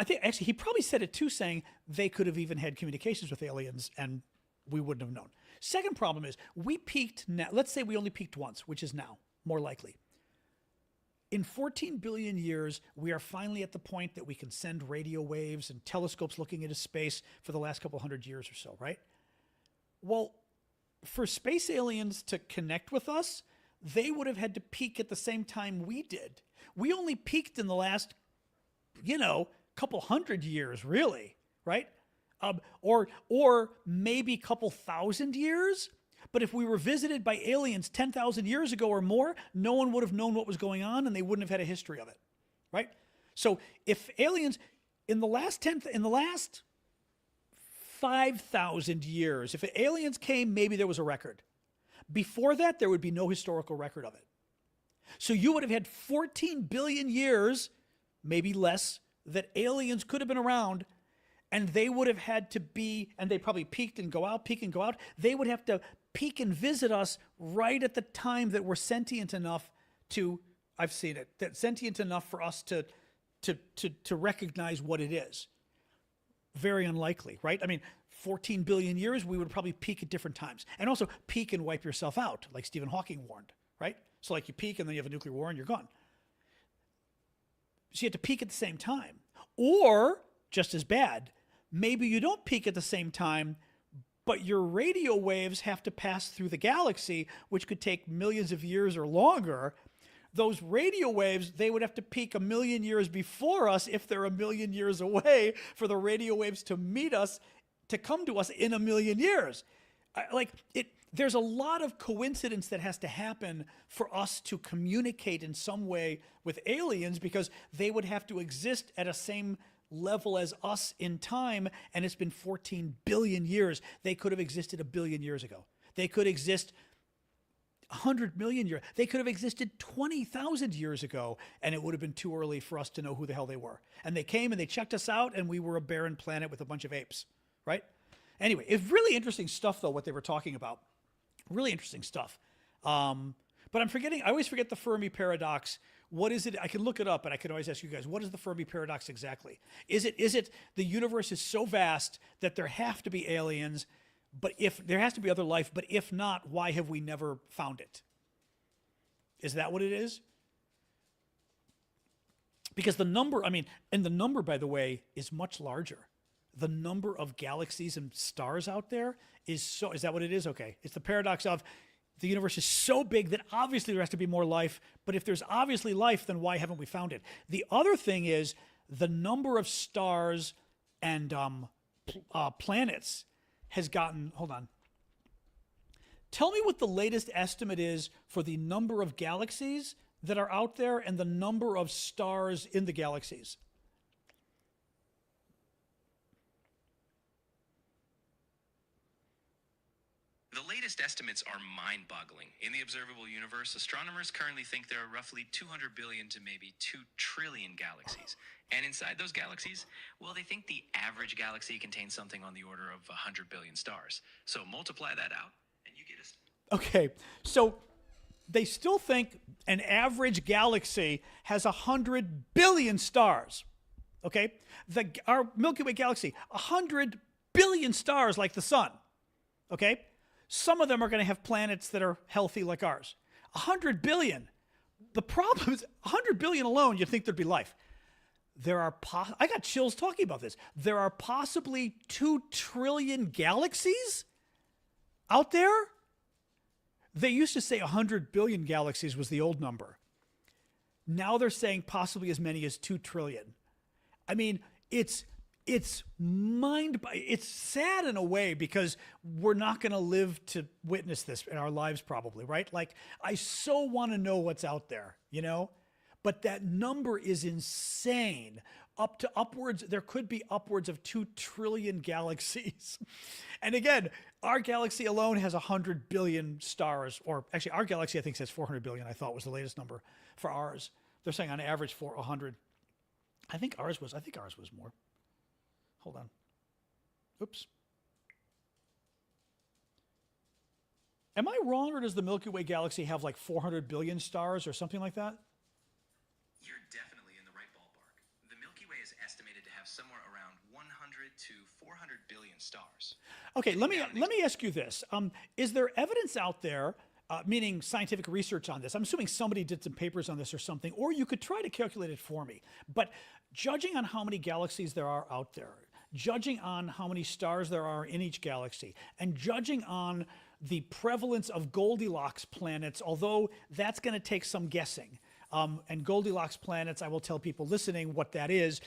think actually he probably said it too, saying they could have even had communications with aliens and we wouldn't have known. Second problem is we peaked now. Let's say we only peaked once, which is now more likely. In 14 billion years, we are finally at the point that we can send radio waves and telescopes looking into space for the last couple hundred years or so, right? Well, for space aliens to connect with us, they would have had to peak at the same time we did. We only peaked in the last, couple hundred years, really, right? Or maybe a couple thousand years. But if we were visited by aliens 10,000 years ago or more, no one would have known what was going on and they wouldn't have had a history of it, right? So if aliens in the last 5,000 years, if aliens came, maybe there was a record. Before that, there would be no historical record of it. So you would have had 14 billion years, maybe less, that aliens could have been around, and they would have had to be, and they probably peek and go out. They would have to peek and visit us right at the time that we're sentient enough to, I've seen it, that sentient enough for us to recognize what it is. Very unlikely, right? I mean, 14 billion years, we would probably peak at different times. And also peak and wipe yourself out, like Stephen Hawking warned, right? So like you peak and then you have a nuclear war and you're gone. So you have to peak at the same time. Or, just as bad, maybe you don't peak at the same time, but your radio waves have to pass through the galaxy, which could take millions of years or longer. Those radio waves, they would have to peak 1 million years before us if they're 1 million years away for the radio waves to meet us, to come to us in 1 million years. There's a lot of coincidence that has to happen for us to communicate in some way with aliens, because they would have to exist at a same level as us in time, and it's been 14 billion years. They could have existed 1 billion years ago. They could exist 100 million years. They could have existed 20,000 years ago, and it would have been too early for us to know who the hell they were. And they came and they checked us out, and we were a barren planet with a bunch of apes, right? Anyway, it's really interesting stuff, though, what they were talking about. Really interesting stuff. But I always forget the Fermi paradox. What is it? I can look it up, and I can always ask you guys, what is the Fermi paradox exactly? Is it the universe is so vast that there have to be aliens, but if there has to be other life, but if not, why have we never found it? Is that what it is? Because the number, and the number, by the way, is much larger. The number of galaxies and stars out there is that what it is? Okay. It's the paradox of the universe is so big that obviously there has to be more life, but if there's obviously life, then why haven't we found it? The other thing is the number of stars and planets has gotten, hold on. Tell me what the latest estimate is for the number of galaxies that are out there and the number of stars in the galaxies. The latest estimates are mind-boggling. In the observable universe, astronomers currently think there are roughly 200 billion to maybe 2 trillion galaxies. And inside those galaxies, well, they think the average galaxy contains something on the order of 100 billion stars. So multiply that out, and you get a... Okay, so they still think an average galaxy has 100 billion stars. Okay? Our Milky Way galaxy, 100 billion stars like the sun. Okay? Some of them are going to have planets that are healthy like ours. 100 billion. The problem is 100 billion alone, you'd think there'd be life. I got chills talking about this. There are possibly 2 trillion galaxies out there. They used to say 100 billion galaxies was the old number. Now they're saying possibly as many as 2 trillion. I mean, it's sad in a way, because we're not going to live to witness this in our lives probably, right? Like, I so want to know what's out there, but that number is insane. There could be upwards of 2 trillion galaxies. And again, our galaxy alone has 100 billion stars, or actually our galaxy I think says 400 billion, I thought was the latest number for ours. They're saying on average 100. I think ours was more. Hold on. Oops. Am I wrong, or does the Milky Way galaxy have like 400 billion stars or something like that? You're definitely in the right ballpark. The Milky Way is estimated to have somewhere around 100 to 400 billion stars. Okay, let me ask you this. Is there evidence out there, meaning scientific research on this? I'm assuming somebody did some papers on this or something, or you could try to calculate it for me. But judging on how many galaxies there are out there, judging on how many stars there are in each galaxy, and judging on the prevalence of Goldilocks planets, although that's going to take some guessing. And Goldilocks planets, I will tell people listening what that is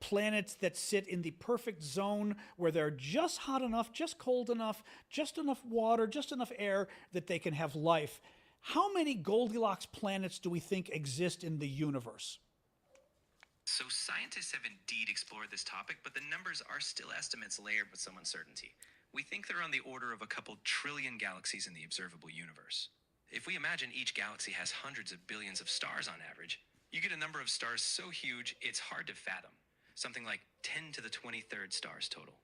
planets that sit in the perfect zone where they're just hot enough, just cold enough, just enough water, just enough air that they can have life. How many Goldilocks planets do we think exist in the universe? So scientists have indeed explored this topic, but the numbers are still estimates layered with some uncertainty. We think they're on the order of a couple trillion galaxies in the observable universe. If we imagine each galaxy has hundreds of billions of stars on average, you get a number of stars so huge it's hard to fathom, something like 10 to the 23rd stars total.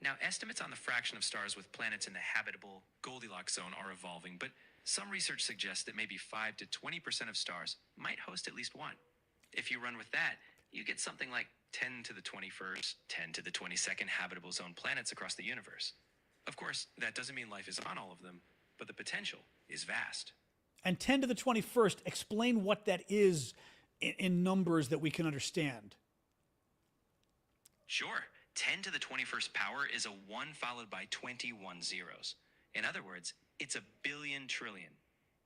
Now, estimates on the fraction of stars with planets in the habitable Goldilocks zone are evolving, but some research suggests that maybe 5 to 20% of stars might host at least one. If you run with that, you get something like 10 to the 21st, 10 to the 22nd habitable zone planets across the universe. Of course, that doesn't mean life is on all of them, but the potential is vast. And 10 to the 21st, explain what that is in numbers that we can understand. Sure. 10 to the 21st power is a 1 followed by 21 zeros. In other words, it's a billion trillion.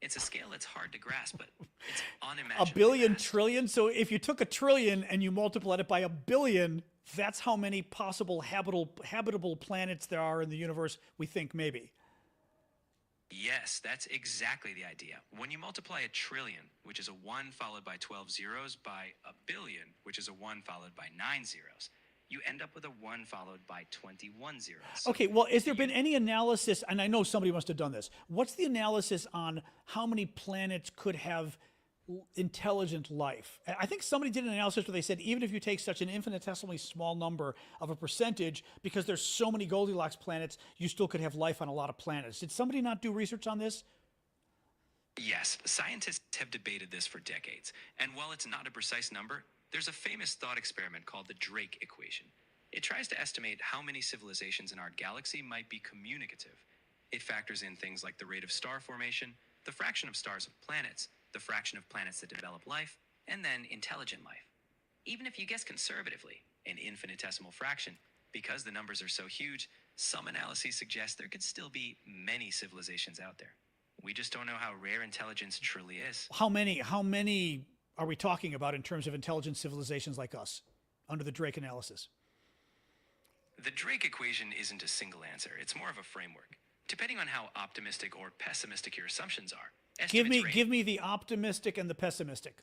It's a scale that's hard to grasp, but it's unimaginable. A billion trillion? So if you took a trillion and you multiplied it by a billion, that's how many possible habitable planets there are in the universe, we think, maybe. Yes, that's exactly the idea. When you multiply a trillion, which is a 1 followed by 12 zeros, by a billion, which is a 1 followed by 9 zeros, you end up with a 1 followed by 21 zeros. Okay, well, has there been any analysis, and I know somebody must have done this, what's the analysis on how many planets could have intelligent life? I think somebody did an analysis where they said even if you take such an infinitesimally small number of a percentage, because there's so many Goldilocks planets, you still could have life on a lot of planets. Did somebody not do research on this? Yes, scientists have debated this for decades, and while it's not a precise number, there's a famous thought experiment called the Drake equation. It tries to estimate how many civilizations in our galaxy might be communicative. It factors in things like the rate of star formation, the fraction of stars with planets, the fraction of planets that develop life, and then intelligent life. Even if you guess conservatively, an infinitesimal fraction, because the numbers are so huge, some analyses suggest there could still be many civilizations out there. We just don't know how rare intelligence truly is. How many are we talking about in terms of intelligent civilizations like us under the Drake analysis? The Drake equation isn't a single answer. It's more of a framework. Depending on how optimistic or pessimistic your assumptions are, Give me the optimistic and the pessimistic.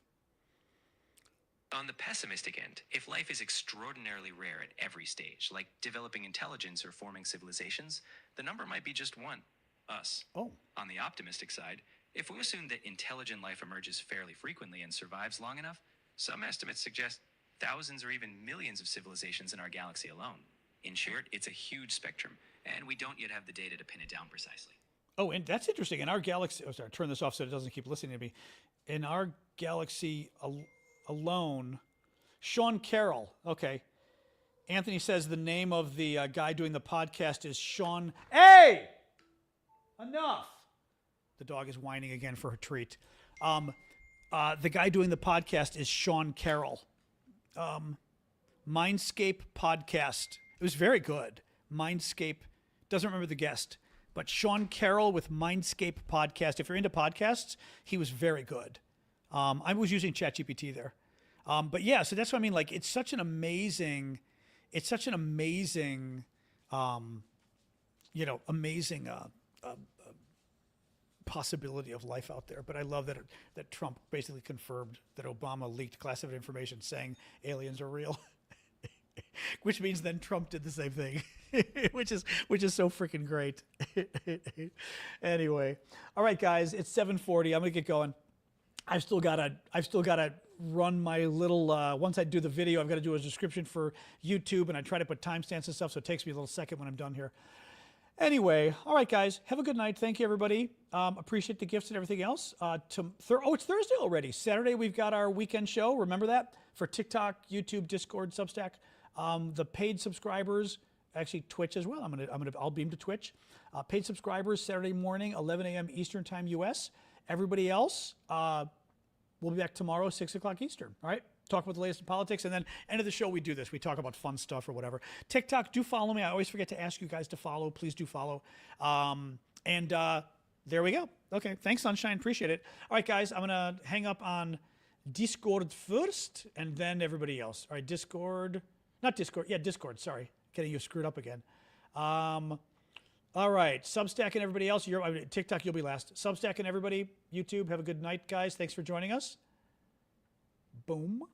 On the pessimistic end, if life is extraordinarily rare at every stage, like developing intelligence or forming civilizations, the number might be just one, us. Oh. On the optimistic side, if we assume that intelligent life emerges fairly frequently and survives long enough, some estimates suggest thousands or even millions of civilizations in our galaxy alone. In short, it's a huge spectrum, and we don't yet have the data to pin it down precisely. Oh, and that's interesting. In our galaxy, turn this off so it doesn't keep listening to me. In our galaxy alone, Sean Carroll. Okay. Anthony says the name of the guy doing the podcast is Sean. Hey! Enough! The dog is whining again for her treat. The guy doing the podcast is Sean Carroll. Mindscape podcast. It was very good. Mindscape. Doesn't remember the guest. But Sean Carroll with Mindscape podcast. If you're into podcasts, he was very good. I was using ChatGPT there. But yeah, so that's what I mean. Like, it's such an amazing, possibility of life out there. But I love that Trump basically confirmed that Obama leaked classified information saying aliens are real, which means then Trump did the same thing, which is so freaking great. Anyway, all right, guys, it's 7:40. I'm gonna get going. I've still gotta run my little. Once I do the video, I've got to do a description for YouTube, and I try to put timestamps and stuff, so it takes me a little second when I'm done here. Anyway, all right, guys, have a good night. Thank you, everybody. Appreciate the gifts and everything else. It's Thursday already. Saturday, we've got our weekend show. Remember that? For TikTok, YouTube, Discord, Substack. The paid subscribers, actually Twitch as well. I'll beam to Twitch. Paid subscribers, Saturday morning, 11 a.m. Eastern Time, U.S. Everybody else, we'll be back tomorrow, 6 o'clock Eastern. All right? Talk about the latest in politics, and then end of the show, we do this. We talk about fun stuff or whatever. TikTok, do follow me. I always forget to ask you guys to follow. Please do follow. And There we go. Okay, thanks, Sunshine. Appreciate it. All right, guys, I'm going to hang up on Discord first, and then everybody else. All right, Discord. Not Discord. Yeah, Discord. Sorry. Getting you screwed up again. All right, Substack and everybody else. TikTok, you'll be last. Substack and everybody. YouTube, have a good night, guys. Thanks for joining us. Boom.